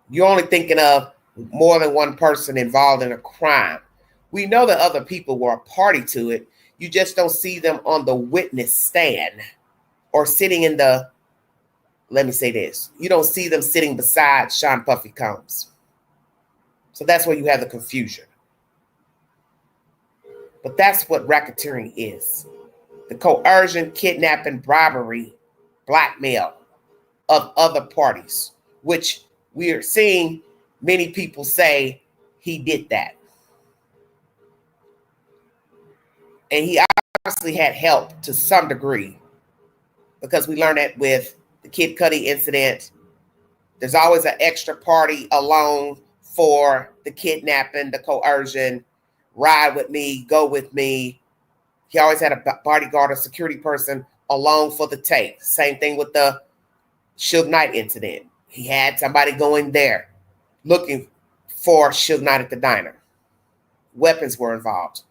You're only thinking of more than one person involved in a crime. We know that other people were a party to it. You just don't see them on the witness stand or sitting in the, let me say this, you don't see them sitting beside Sean Puffy Combs. So that's where you have the confusion. But that's what racketeering is. The coercion, kidnapping, bribery, blackmail of other parties, which we are seeing many people say he did that. And he obviously had help to some degree, because we learned that with the Kid Cudi incident. There's always an extra party along for the kidnapping, the coercion, ride with me, go with me. He always had a bodyguard or security person along for the tape. Same thing with the Suge Knight incident. He had somebody going there looking for Suge Knight at the diner. Weapons were involved.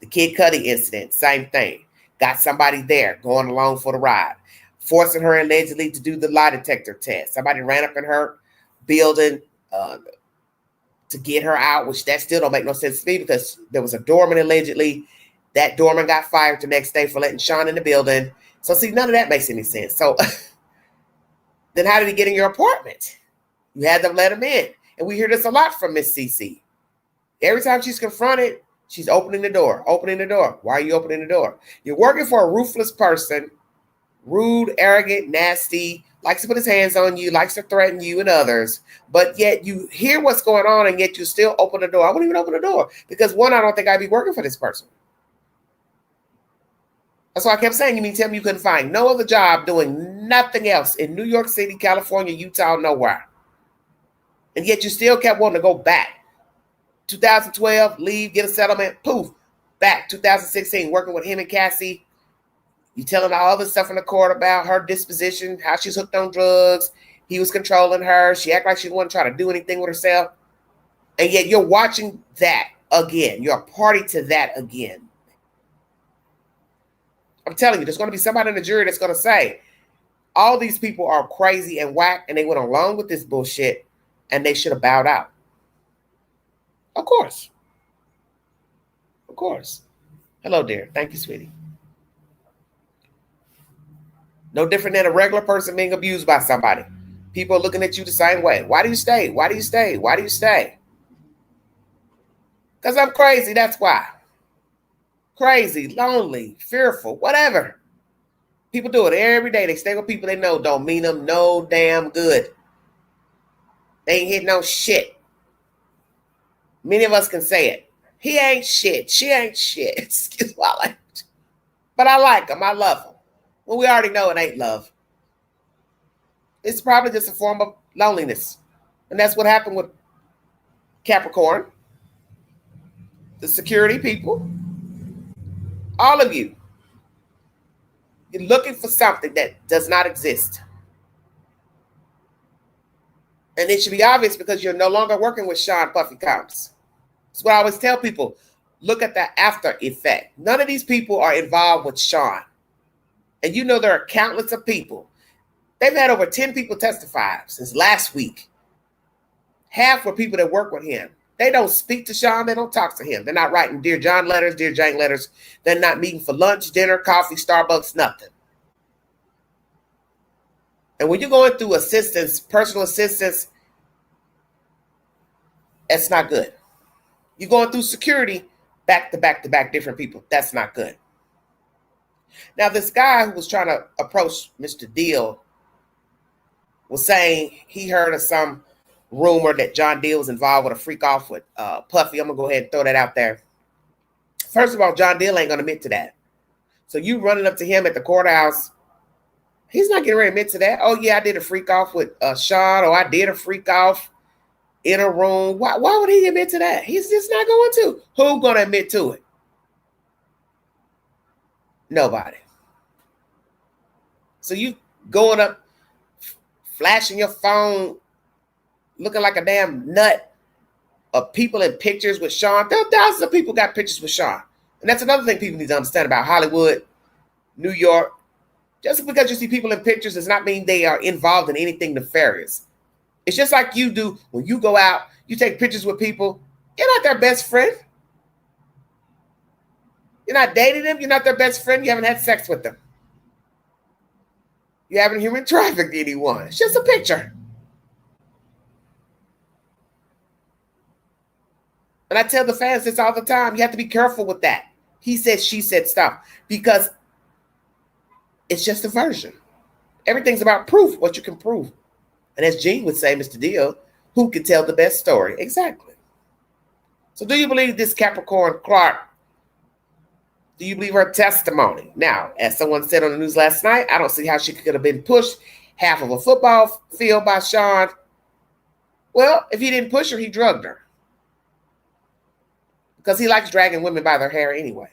The Kid Cudi incident, same thing. Got somebody there going along for the ride, forcing her allegedly to do the lie detector test. Somebody ran up in her building to get her out, which that still don't make no sense to me, because there was a doorman allegedly. That doorman got fired the next day for letting Sean in the building. So see, none of that makes any sense. So then how did he get in your apartment? You had them let him in. And we hear this a lot from Miss CC. Every time she's confronted, she's opening the door. Why are you opening the door? You're working for a ruthless person, rude, arrogant, nasty, likes to put his hands on you, likes to threaten you and others, but yet you hear what's going on and yet you still open the door. I wouldn't even open the door because, one, I don't think I'd be working for this person. That's why I kept saying, you mean tell me you couldn't find no other job doing nothing else in New York City, California, Utah, nowhere. And yet you still kept wanting to go back. 2012, leave, get a settlement, poof, back. 2016, working with him and Cassie. You telling all this stuff in the court about her disposition, how she's hooked on drugs. He was controlling her. She acted like she wasn't trying to do anything with herself. And yet you're watching that again. You're a party to that again. I'm telling you, there's going to be somebody in the jury that's going to say, all these people are crazy and whack, and they went along with this bullshit, and they should have bowed out. Of course. Of course. Hello, dear. Thank you, sweetie. No different than a regular person being abused by somebody. People are looking at you the same way. Why do you stay? Why do you stay? Why do you stay? Because I'm crazy, that's why. Crazy, lonely, fearful, whatever. People do it every day. They stay with people they know don't mean them no damn good. They ain't hitting no shit. Many of us can say it. He ain't shit. She ain't shit. Excuse my language. But I like them. I love them. Well, we already know it ain't love. It's probably just a form of loneliness. And that's what happened with Capricorn, the security people, all of you. You're looking for something that does not exist. And it should be obvious because you're no longer working with Sean Puffy Combs. That's what I always tell people. Look at the after effect. None of these people are involved with Sean. And you know there are countless of people. They've had over 10 people testify since last week. Half were people that work with him. They don't speak to Sean. They don't talk to him. They're not writing Dear John letters, Dear Jane letters. They're not meeting for lunch, dinner, coffee, Starbucks, nothing. And when you're going through assistance, personal assistance, that's not good. You're going through security, back to back to back, different people. That's not good. Now, this guy who was trying to approach Mr. Deal was saying he heard of some rumor that John Deal was involved with a freak off with Puffy. I'm going to go ahead and throw that out there. First of all, John Deal ain't going to admit to that. So you running up to him at the courthouse, he's not getting ready to admit to that. Oh, yeah, I did a freak off with Sean, or I did a freak off in a room. Why would he admit to that? He's just not going to. Who's going to admit to it? Nobody. So you going up, flashing your phone, looking like a damn nut of people in pictures with Sean. There are thousands of people got pictures with Sean. And that's another thing people need to understand about Hollywood, New York. Just because you see people in pictures does not mean they are involved in anything nefarious. It's just like you do when you go out, you take pictures with people. You're not their best friend. You're not dating them. You're not their best friend. You haven't had sex with them. You haven't human trafficked anyone. It's just a picture. And I tell the fans this all the time. You have to be careful with that. He said, she said stuff. Because it's just a version. Everything's about proof, what you can prove. And as Gene would say, Mr. Deal, who can tell the best story? Exactly. So do you believe this Capricorn Clark? Do you believe her testimony? Now, as someone said on the news last night, I don't see how she could have been pushed half of a football field by Sean. Well, if he didn't push her, he drugged her. Because he likes dragging women by their hair anyway.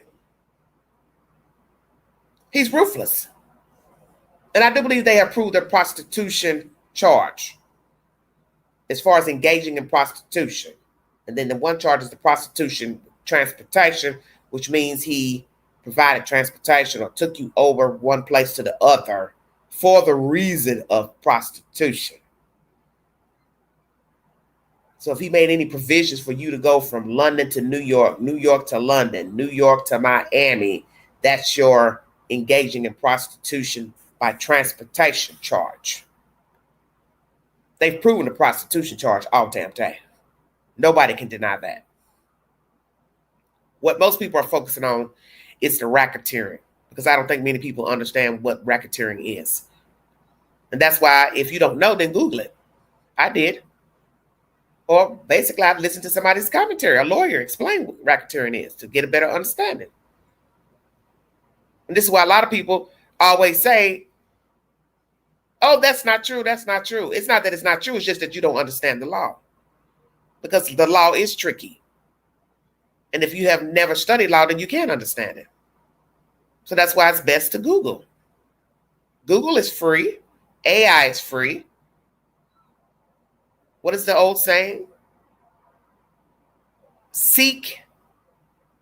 He's ruthless. And I do believe they have proved their prostitution charge as far as engaging in prostitution. And then the one charge is the prostitution transportation, which means he provided transportation or took you over one place to the other for the reason of prostitution. So if he made any provisions for you to go from London to New York to London, New York to Miami, that's your engaging in prostitution by transportation charge. They've proven the prostitution charge all damn day. Nobody can deny that. What most people are focusing on is the racketeering, because I don't think many people understand what racketeering is. And that's why if you don't know, then Google it. I did. Or basically, I've listened to somebody's commentary, a lawyer explain what racketeering is to get a better understanding. And this is why a lot of people always say, oh, that's not true. That's not true. It's not that it's not true. It's just that you don't understand the law. Because the law is tricky. And if you have never studied law, then you can't understand it. So that's why it's best to Google. Google is free. AI is free. What is the old saying? Seek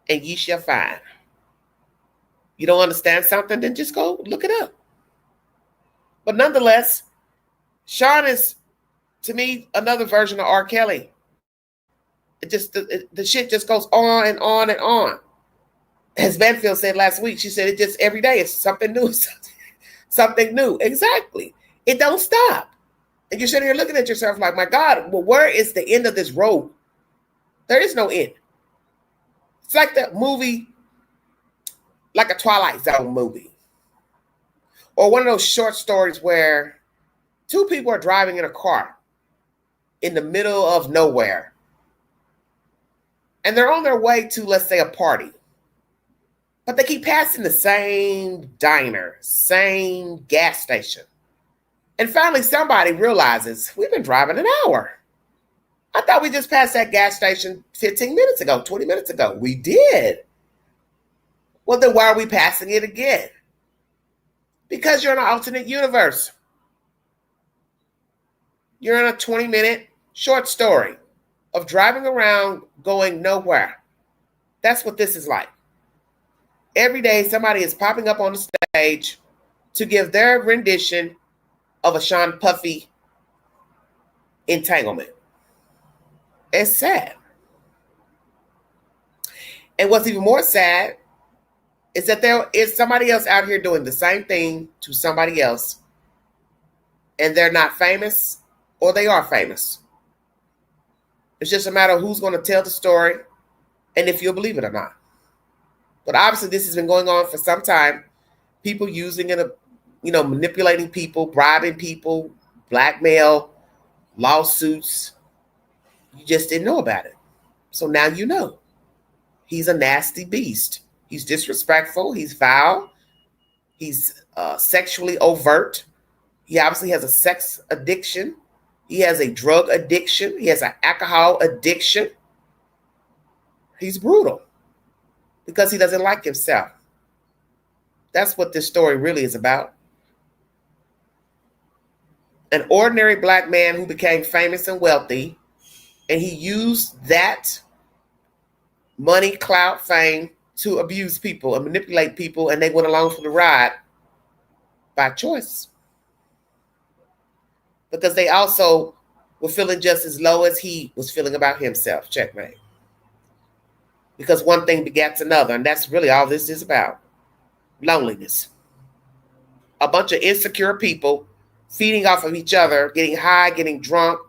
and ye shall find. You don't understand something, then just go look it up. But nonetheless, Sean is, to me, another version of R. Kelly. It just the shit just goes on and on and on. As Banfield said last week, she said it just every day it's something new, something new. Exactly. It don't stop. And you're sitting here looking at yourself like, my God, well, where is the end of this road? There is no end. It's like that movie, like a Twilight Zone movie. Or one of those short stories where two people are driving in a car in the middle of nowhere. And they're on their way to, let's say, a party. But they keep passing the same diner, same gas station. And finally, somebody realizes, we've been driving an hour. I thought we just passed that gas station 15 minutes ago, 20 minutes ago. We did. Well, then why are we passing it again? Because you're in an alternate universe. You're in a 20-minute short story of driving around going nowhere. That's what this is like. Every day, somebody is popping up on the stage to give their rendition of a Sean Puffy entanglement. It's sad. And what's even more sad is that there is somebody else out here doing the same thing to somebody else, and they're not famous, or they are famous. It's just a matter of who's going to tell the story and if you'll believe it or not. But obviously, this has been going on for some time. People using it, manipulating people, bribing people, blackmail, lawsuits. You just didn't know about it. So now you know. He's a nasty beast. He's disrespectful. He's foul. He's sexually overt. He obviously has a sex addiction. He has a drug addiction. He has an alcohol addiction. He's brutal because he doesn't like himself. That's what this story really is about. An ordinary black man who became famous and wealthy, and he used that money, clout, fame to abuse people and manipulate people, and they went along for the ride by choice. Because they also were feeling just as low as he was feeling about himself. Checkmate. Because one thing begets another, and that's really all this is about. Loneliness. A bunch of insecure people feeding off of each other, getting high, getting drunk,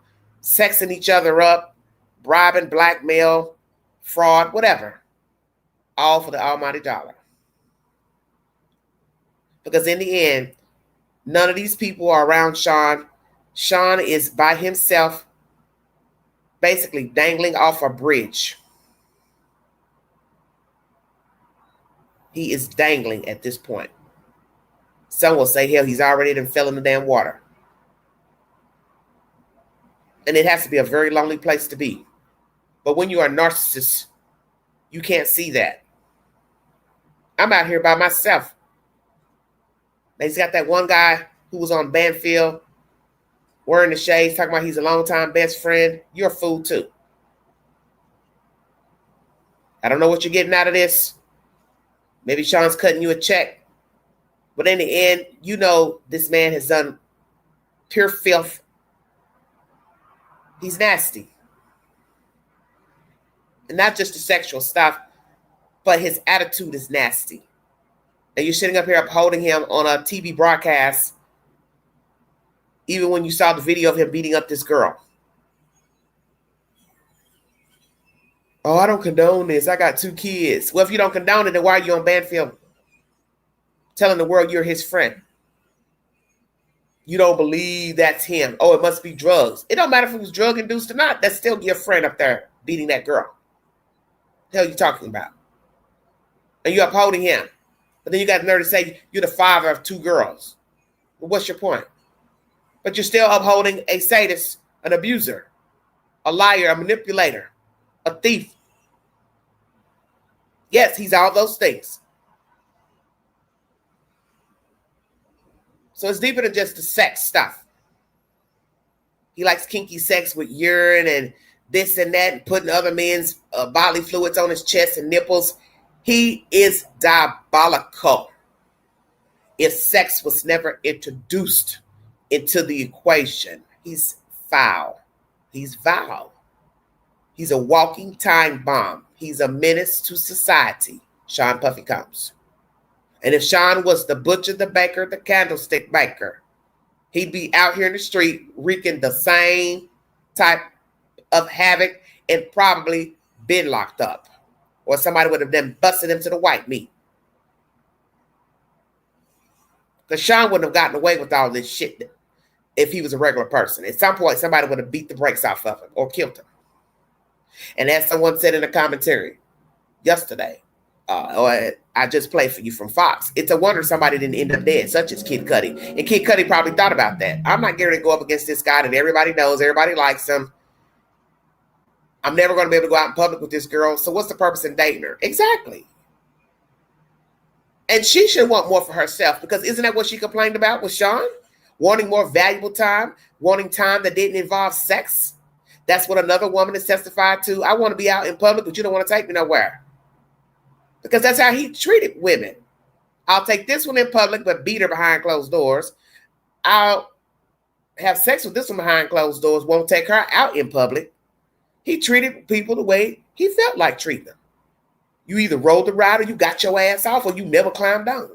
sexing each other up, bribing, blackmail, fraud, whatever. All for the almighty dollar. Because in the end, none of these people are around Sean. Sean is by himself, basically dangling off a bridge. He is dangling at this point. Some will say, hell, he's already done fell in the damn water. And it has to be a very lonely place to be. But when you are a narcissist, you can't see that. I'm out here by myself. He's got that one guy who was on Banfield wearing the shades, talking about he's a longtime best friend. You're a fool too. I don't know what you're getting out of this. Maybe Sean's cutting you a check. But in the end, you know this man has done pure filth. He's nasty. And not just the sexual stuff, but his attitude is nasty. And you're sitting up here upholding him on a TV broadcast, even when you saw the video of him beating up this girl. Oh, I don't condone this. I got 2 kids. Well, if you don't condone it, then why are you on Banfield telling the world you're his friend? You don't believe that's him. Oh, it must be drugs. It don't matter if it was drug induced or not. That's still your friend up there beating that girl. The hell are you talking about? And you're upholding him. But then you got the nerve to say you're the father of 2 girls. Well, what's your point? But you're still upholding a sadist, an abuser, a liar, a manipulator, a thief. Yes, he's all those things. So it's deeper than just the sex stuff. He likes kinky sex with urine and this and that, and putting other men's bodily fluids on his chest and nipples. He is diabolical. If sex was never introduced into the equation, he's foul. He's vile. He's a walking time bomb. He's a menace to society. Sean Puffy Combs. And if Sean was the butcher, the baker, the candlestick maker, he'd be out here in the street wreaking the same type of havoc and probably been locked up. Or somebody would have then busted him to the white meat. Because Sean wouldn't have gotten away with all this shit if he was a regular person. At some point, somebody would have beat the brakes off of him or killed him. And as someone said in a commentary yesterday, or I just played for you from Fox, it's a wonder somebody didn't end up dead, such as Kid Cudi. And Kid Cudi probably thought about that. I'm not going to go up against this guy that everybody knows, everybody likes him. I'm never going to be able to go out in public with this girl. So what's the purpose in dating her? Exactly. And she should want more for herself, because isn't that what she complained about with Sean? Wanting more valuable time, wanting time that didn't involve sex. That's what another woman has testified to. I want to be out in public, but you don't want to take me nowhere. Because that's how he treated women. I'll take this one in public, but beat her behind closed doors. I'll have sex with this one behind closed doors, won't take her out in public. He treated people the way he felt like treating them. You either rolled the ride or you got your ass off or you never climbed down.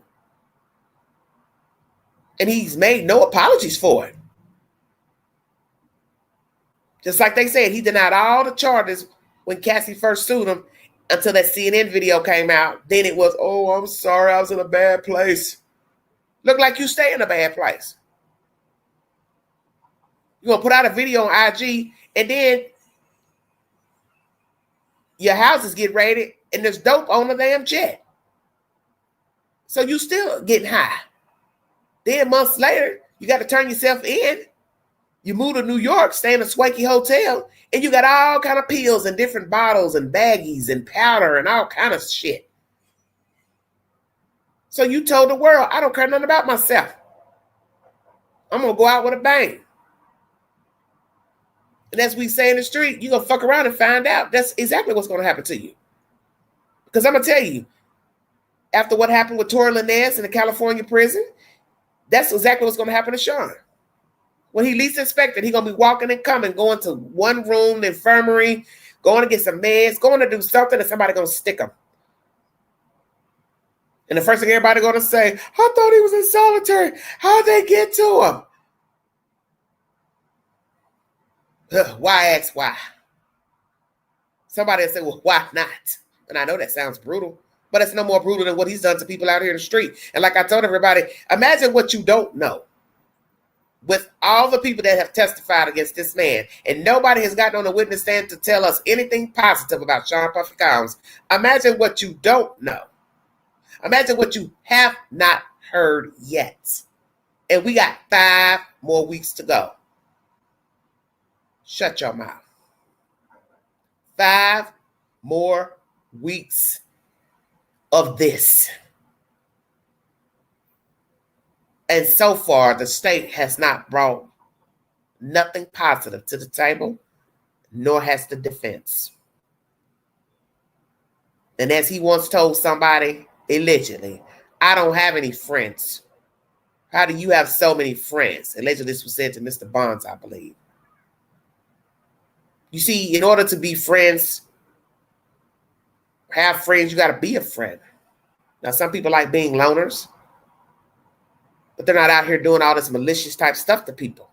And he's made no apologies for it. Just like they said, he denied all the charges when Cassie first sued him until that CNN video came out. Then it was, oh, I'm sorry, I was in a bad place. Look like you stay in a bad place. You're going to put out a video on IG and then your houses get raided and there's dope on the damn jet. So you still getting high. Then months later, you got to turn yourself in. You move to New York, stay in a swanky hotel, and you got all kind of pills and different bottles and baggies and powder and all kind of shit. So you told the world, I don't care nothing about myself. I'm going to go out with a bang. And as we say in the street, you're going to fuck around and find out. That's exactly what's going to happen to you. Because I'm going to tell you, after what happened with Tory Lanez in the California prison, that's exactly what's going to happen to Sean. When he least expected, he's going to be walking and coming, going to one room, the infirmary, going to get some meds, going to do something, and somebody going to stick him. And the first thing everybody going to say, I thought he was in solitary. How'd they get to him? Why ask why? Somebody will say, well, why not? And I know that sounds brutal, but it's no more brutal than what he's done to people out here in the street. And like I told everybody, imagine what you don't know. With all the people that have testified against this man, and nobody has gotten on the witness stand to tell us anything positive about Sean Puffy Combs, imagine what you don't know. Imagine what you have not heard yet. And we got 5 more weeks to go. Shut your mouth. 5 more weeks of this. And so far, the state has not brought nothing positive to the table, nor has the defense. And as he once told somebody, allegedly, I don't have any friends. How do you have so many friends? Allegedly, this was said to Mr. Bonds, I believe. You see, in order to be friends, have friends, you got to be a friend. Now, some people like being loners, but they're not out here doing all this malicious type stuff to people.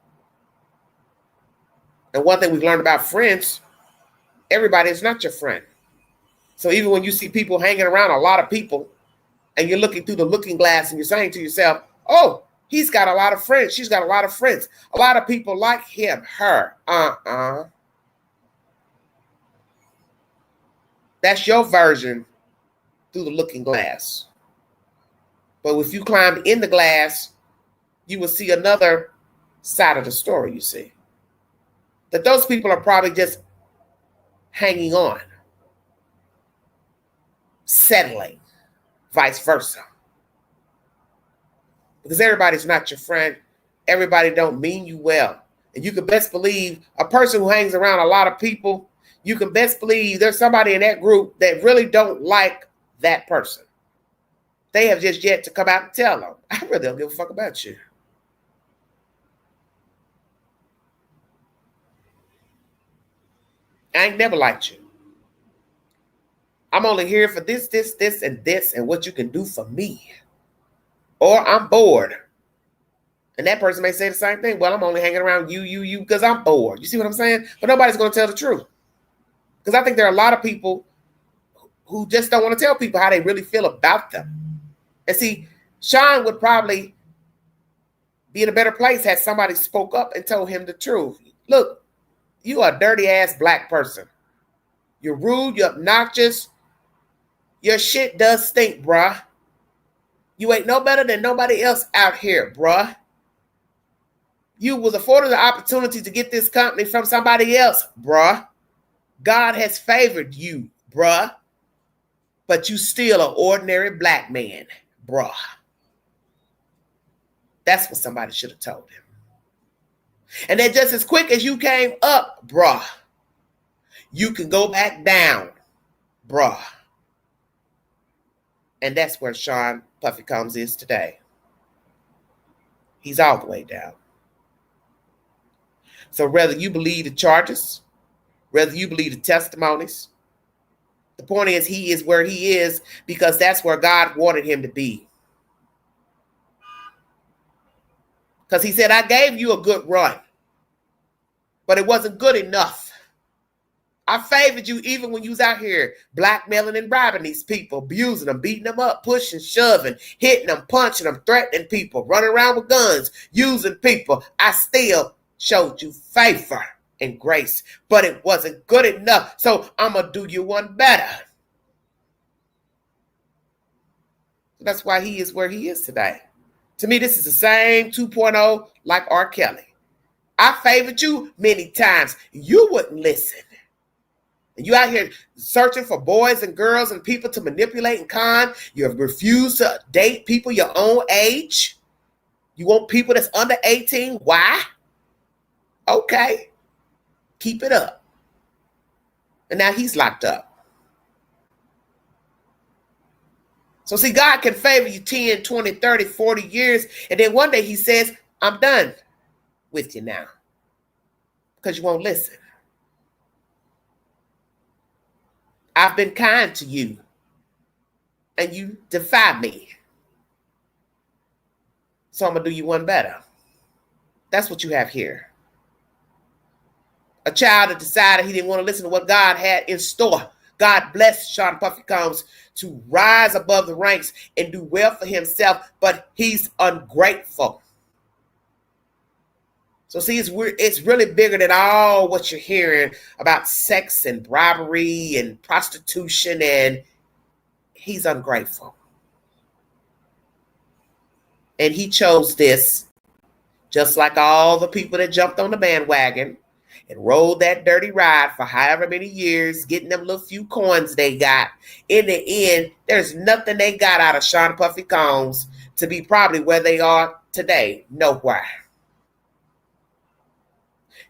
And one thing we've learned about friends, everybody is not your friend. So even when you see people hanging around a lot of people, and you're looking through the looking glass and you're saying to yourself, oh, he's got a lot of friends. She's got a lot of friends. A lot of people like him, her. That's your version through the looking glass. But if you climb in the glass, you will see another side of the story, you see. That those people are probably just hanging on, settling, vice versa. Because everybody's not your friend. Everybody don't mean you well. And you can best believe a person who hangs around a lot of people, you can best believe there's somebody in that group that really don't like that person. They have just yet to come out and tell them, I really don't give a fuck about you. I ain't never liked you. I'm only here for this, and what you can do for me. Or I'm bored. And that person may say the same thing. Well, I'm only hanging around you, because I'm bored. You see what I'm saying? But nobody's going to tell the truth. Because I think there are a lot of people who just don't want to tell people how they really feel about them. And see, Sean would probably be in a better place had somebody spoke up and told him the truth. Look, you are a dirty ass black person. You're rude, you're obnoxious. Your shit does stink, bruh. You ain't no better than nobody else out here, bruh. You was afforded the opportunity to get this company from somebody else, bruh. God has favored you, bruh. But you still an ordinary black man, bruh. That's what somebody should have told him. And then just as quick as you came up, bruh, you can go back down, bruh. And that's where Sean Puffy Combs is today. He's all the way down. So whether you believe the charges, whether you believe the testimonies, the point is he is where he is because that's where God wanted him to be. Because he said, I gave you a good run, but it wasn't good enough. I favored you even when you was out here blackmailing and bribing these people, abusing them, beating them up, pushing, shoving, hitting them, punching them, threatening people, running around with guns, using people. I still showed you favor and grace, but it wasn't good enough. So I'm going to do you one better. That's why he is where he is today. To me, this is the same 2.0 like R. Kelly. I favored you many times. You wouldn't listen. And you out here searching for boys and girls and people to manipulate and con. You have refused to date people your own age. You want people that's under 18. Why? Okay. Keep it up. And now he's locked up. So So see, God can favor you 10, 20, 30, 40 years. And then one day he says, I'm done with you now. Because you won't listen. I've been kind to you. And you defy me. So I'm going to do you one better. That's what you have here. A child that decided he didn't want to listen to what God had in store. God blessed Sean Puffy Combs to rise above the ranks and do well for himself, but he's ungrateful. So see, it's really bigger than all what you're hearing about sex and bribery and prostitution, and he's ungrateful. And he chose this, just like all the people that jumped on the bandwagon and rode that dirty ride for however many years, getting them little few coins they got. In the end, there's nothing they got out of Sean Puffy Combs to be probably where they are today. Nowhere.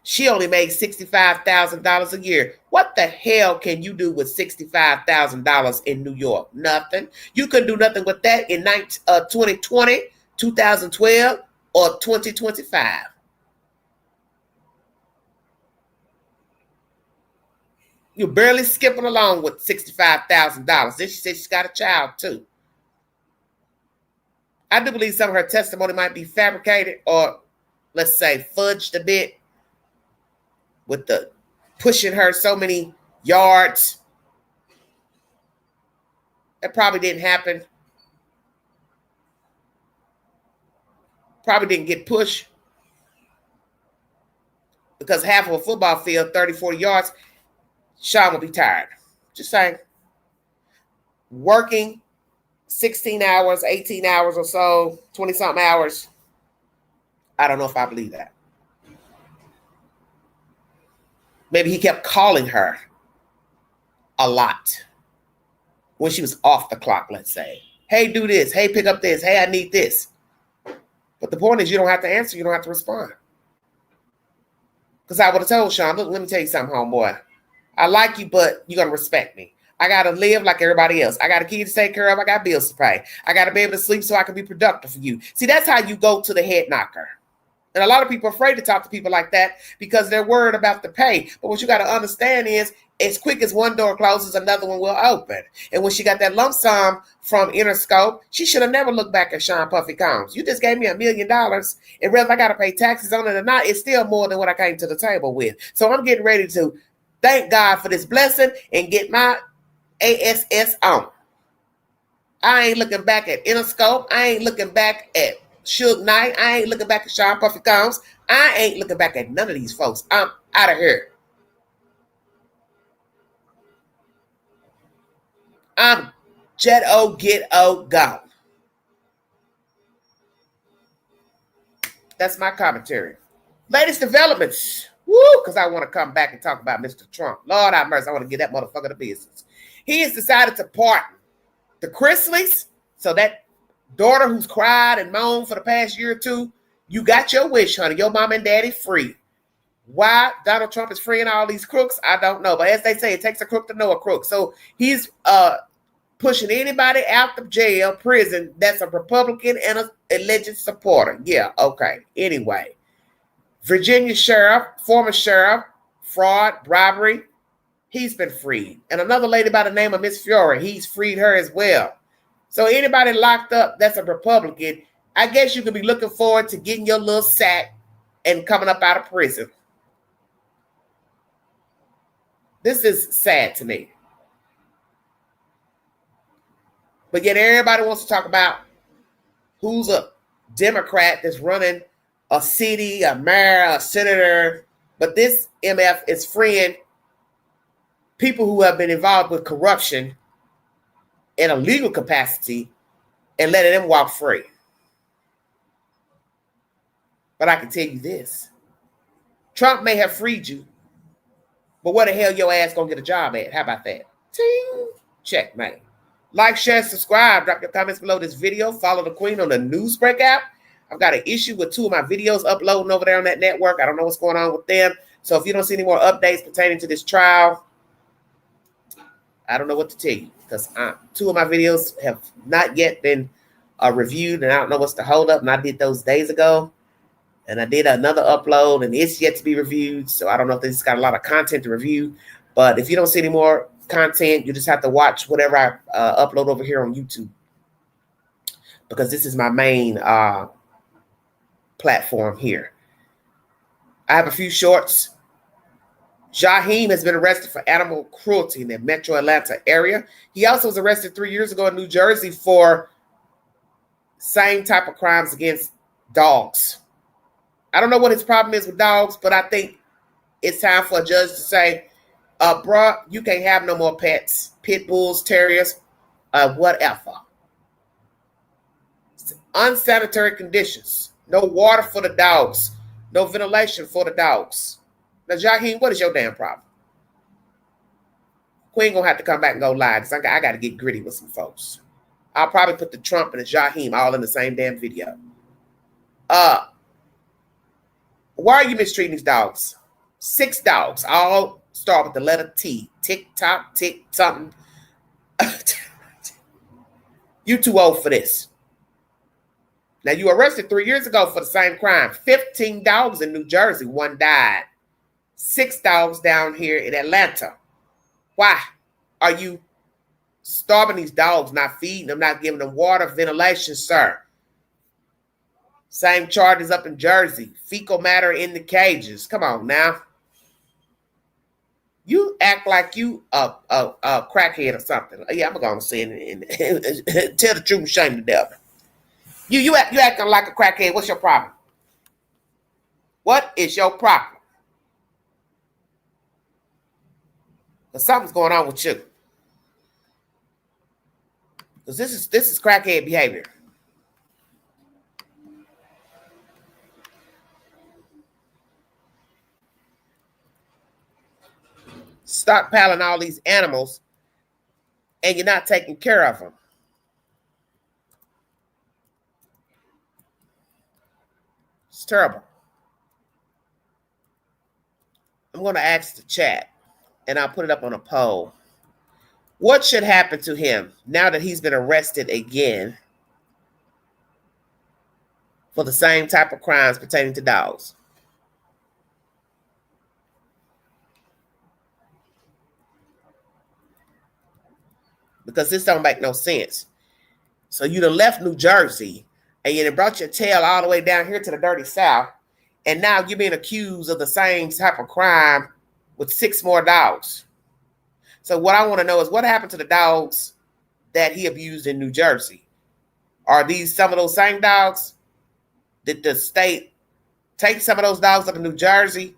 She only made $65,000 a year. What the hell can you do with $65,000 in New York? Nothing. You couldn't do nothing with that in 2020, 2012, or 2025. You're barely skipping along with $65,000. Then she said she's got a child too. I do believe some of her testimony might be fabricated or, let's say, fudged a bit with the pushing her so many yards. That probably didn't happen. Probably didn't get pushed because half of a football field, 30, 40 yards, Sean will be tired. Just saying. Working 16 hours, 18 hours or so, 20-something hours. I don't know if I believe that. Maybe he kept calling her a lot when she was off the clock, let's say. Hey, do this. Hey, pick up this. Hey, I need this. But the point is you don't have to answer. You don't have to respond. Because I would have told Sean, look, let me tell you something, homeboy. I like you, but you're going to respect me. I got to live like everybody else. I got a kid to take care of. I got bills to pay. I got to be able to sleep so I can be productive for you. See, that's how you go to the head knocker. And a lot of people are afraid to talk to people like that because they're worried about the pay. But what you got to understand is as quick as one door closes, another one will open. And when she got that lump sum from Interscope, she should have never looked back at Sean Puffy Combs. You just gave me $1 million. And whether I got to pay taxes on it or not, it's still more than what I came to the table with. So I'm getting ready to thank God for this blessing and get my ASS on. I ain't looking back at Interscope. I ain't looking back at Suge Knight. I ain't looking back at Sean Puffy Combs. I ain't looking back at none of these folks. I'm out of here. I'm Jet-O, get-O, gone. That's my commentary. Latest developments. Woo, because I want to come back and talk about Mr. Trump. Lord have mercy, I want to get that motherfucker to business. He has decided to pardon the Chrisleys. So that daughter who's cried and moaned for the past year or two, you got your wish, honey. Your mom and daddy free. Why Donald Trump is freeing all these crooks, I don't know. But as they say, it takes a crook to know a crook. So he's pushing anybody out of jail, prison, that's a Republican and an alleged supporter. Yeah, okay. Anyway, Virginia sheriff, former sheriff, fraud, robbery, he's been freed. And another lady by the name of Miss Fiore, he's freed her as well. So anybody locked up that's a Republican, I guess you could be looking forward to getting your little sack and coming up out of prison. This is sad to me. But yet everybody wants to talk about who's a Democrat that's running a city, a mayor, a senator. But this MF is freeing people who have been involved with corruption in a legal capacity and letting them walk free. But I can tell you this. Trump may have freed you, but where the hell your ass gonna get a job at? How about that? Ting. Checkmate. Like, share, subscribe. Drop your comments below this video. Follow the Queen on the Newsbreak app. I've got an issue with 2 of my videos uploading over there on that network. I don't know what's going on with them. So if you don't see any more updates pertaining to this trial, I don't know what to tell you because 2 of my videos have not yet been reviewed, and I don't know what's the hold up. And I did those days ago, and I did another upload, and it's yet to be reviewed. So I don't know if this got a lot of content to review. But if you don't see any more content, you just have to watch whatever I upload over here on YouTube, because this is my main platform here. I have a few shorts. Jaheim has been arrested for animal cruelty in the metro Atlanta area. He also was arrested 3 years ago in New Jersey for same type of crimes against dogs. I don't know what his problem is with dogs, but I think it's time for a judge to say, bruh, you can't have no more pets, pit bulls, terriers, whatever. Unsanitary conditions, no water for the dogs, no ventilation for the dogs. Now, Jaheim, what is your damn problem? Queen gonna have to come back and go live because I got to get gritty with some folks. I'll probably put the Trump and the Jaheim all in the same damn video. Why are you mistreating these dogs? 6 dogs, all start with the letter T. Tick, tock, tick, something. You too old for this. Now, you arrested 3 years ago for the same crime. 15 dogs in New Jersey, 1 died. 6 dogs down here in Atlanta. Why are you starving these dogs, not feeding them, not giving them water, ventilation, sir? Same charges up in Jersey. Fecal matter in the cages. Come on now. You act like you a crackhead or something. Yeah, I'm going to say it. Tell the truth and shame the devil. You acting like a crackhead. What's your problem? What is your problem? Because something's going on with you. Because this is crackhead behavior. Stockpiling all these animals and you're not taking care of them. It's terrible. I'm going to ask the chat, and I'll put it up on a poll. What should happen to him now that he's been arrested again for the same type of crimes pertaining to dogs? Because this don't make no sense. So you done left New Jersey and you done brought your tail all the way down here to the dirty South, and now you're being accused of the same type of crime with 6 more dogs. So what I want to know is what happened to the dogs that he abused in New Jersey? Are these some of those same dogs? Did the state take some of those dogs up in New Jersey?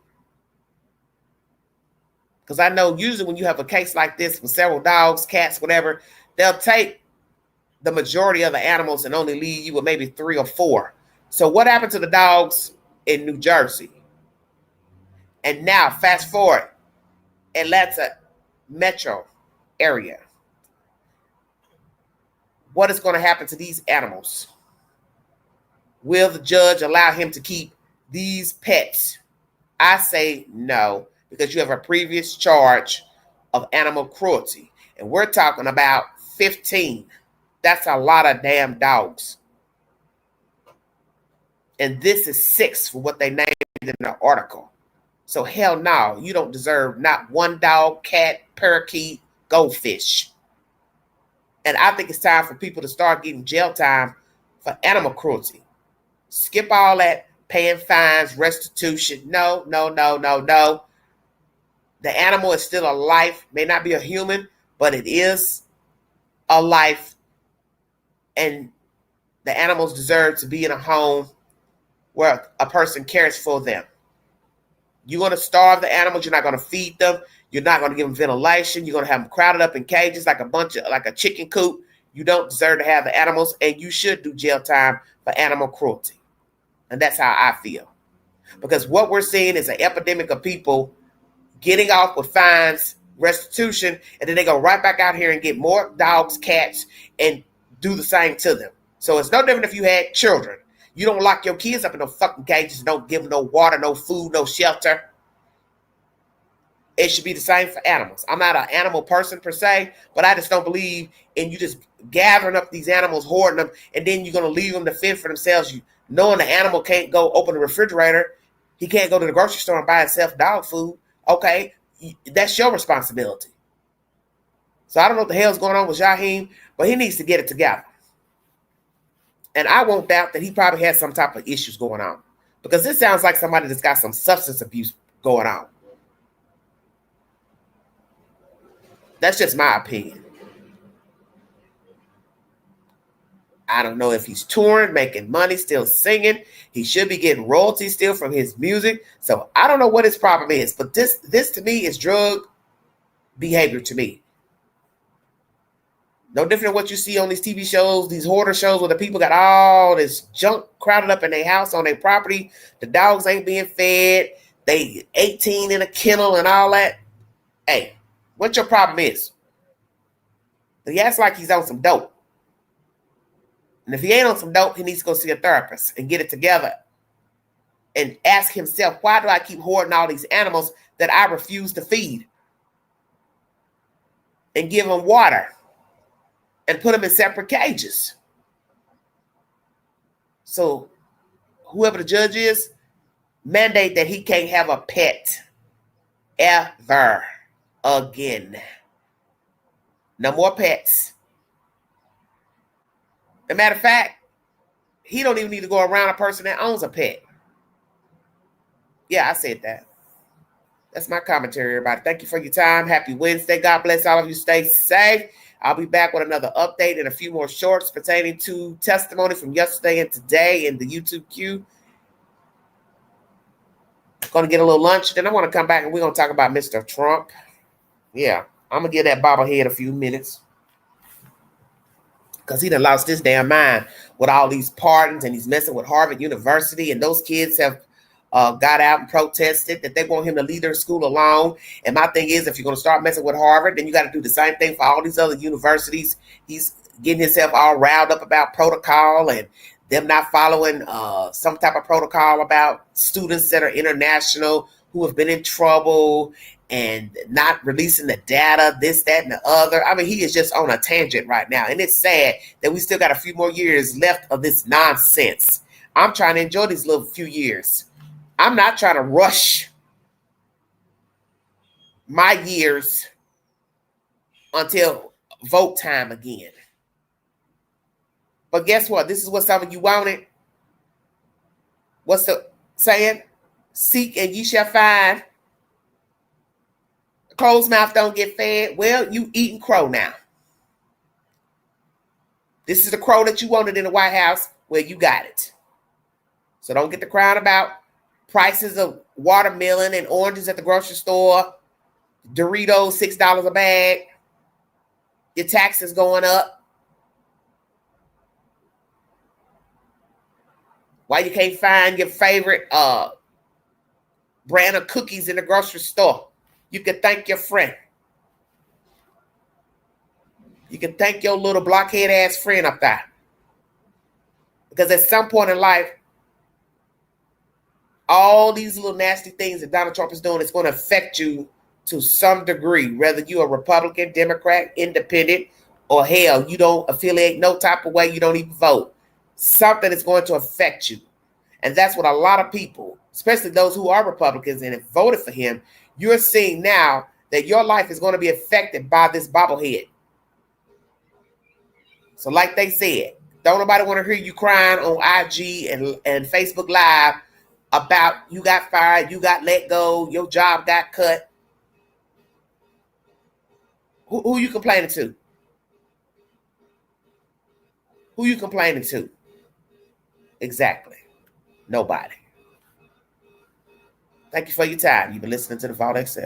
Because I know usually when you have a case like this with several dogs, cats, whatever, they'll take the majority of the animals and only leave you with maybe 3 or 4. So what happened to the dogs in New Jersey? And now fast forward, Atlanta metro area. What is going to happen to these animals? Will the judge allow him to keep these pets? I say no, because you have a previous charge of animal cruelty. And we're talking about 15. That's a lot of damn dogs. And this is 6 for what they named in the article. So hell no, you don't deserve not 1 dog, cat, parakeet, goldfish. And I think it's time for people to start getting jail time for animal cruelty. Skip all that paying fines, restitution. No. The animal is still a life. May not be a human, but it is a life. And the animals deserve to be in a home where a person cares for them. You're going to starve the animals. You're not going to feed them. You're not going to give them ventilation. You're going to have them crowded up in cages like a chicken coop. You don't deserve to have the animals, and you should do jail time for animal cruelty. And that's how I feel. Because what we're seeing is an epidemic of people getting off with fines, restitution, and then they go right back out here and get more dogs, cats, and do the same to them. So it's no different if you had children. You don't lock your kids up in no fucking cages, don't give them no water, no food, no shelter. It should be the same for animals. I'm not an animal person per se, but I just don't believe in you just gathering up these animals, hoarding them, and then you're going to leave them to fend for themselves. You knowing the animal can't go open the refrigerator, he can't go to the grocery store and buy himself dog food. Okay, that's your responsibility. So I don't know what the hell's going on with Jaheim, but he needs to get it together. And I won't doubt that he probably has some type of issues going on, because this sounds like somebody that's got some substance abuse going on. That's just my opinion. I don't know if he's touring, making money, still singing. He should be getting royalties still from his music. So I don't know what his problem is, but this to me is drug behavior to me. No different than what you see on these TV shows, these hoarder shows where the people got all this junk crowded up in their house on their property. The dogs ain't being fed. They 18 in a kennel and all that. Hey, what your problem is? He acts like he's on some dope. And if he ain't on some dope, he needs to go see a therapist and get it together and ask himself, why do I keep hoarding all these animals that I refuse to feed and give them water and put them in separate cages? So whoever the judge is, mandate that he can't have a pet ever again. No more pets. As a matter of fact, he don't even need to go around a person that owns a pet. Yeah, I said that. That's my commentary, everybody. Thank you for your time. Happy Wednesday. God bless all of you. Stay safe. I'll be back with another update and a few more shorts pertaining to testimony from yesterday and today in the YouTube queue. Going to get a little lunch. Then I want to come back and we're going to talk about Mr. Trump. Yeah, I'm going to give that bobblehead a few minutes, because he done lost his damn mind with all these pardons, and he's messing with Harvard University, and those kids have got out and protested that they want him to leave their school alone. And my thing is, if you're going to start messing with Harvard, then you got to do the same thing for all these other universities. He's getting himself all riled up about protocol and them not following some type of protocol about students that are international who have been in trouble and not releasing the data, this, that, and the other. I mean, he is just on a tangent right now. And it's sad that we still got a few more years left of this nonsense. I'm trying to enjoy these little few years. I'm not trying to rush my years until vote time again. But guess what? This is what some of you wanted. What's the saying? Seek and ye shall find. Closed mouth don't get fed. Well, you eating crow now. This is the crow that you wanted in the White House. Well, you got it. So don't get the crown about prices of watermelon and oranges at the grocery store. Doritos, $6 a bag. Your taxes going up. Why you can't find your favorite brand of cookies in the grocery store? You can thank your friend. You can thank your little blockhead ass friend up there. Because at some point in life, all these little nasty things that Donald Trump is doing is going to affect you to some degree, whether you're a Republican, Democrat, Independent, or hell, you don't affiliate no type of way, you don't even vote. Something is going to affect you. And that's what a lot of people, especially those who are Republicans and have voted for him, you're seeing now that your life is going to be affected by this bobblehead. So like they said, don't nobody want to hear you crying on IG and Facebook Live about you got fired, you got let go, your job got cut. Who you complaining to? Who you complaining to? Exactly. Nobody. Thank you for your time. You've been listening to the Vault XL.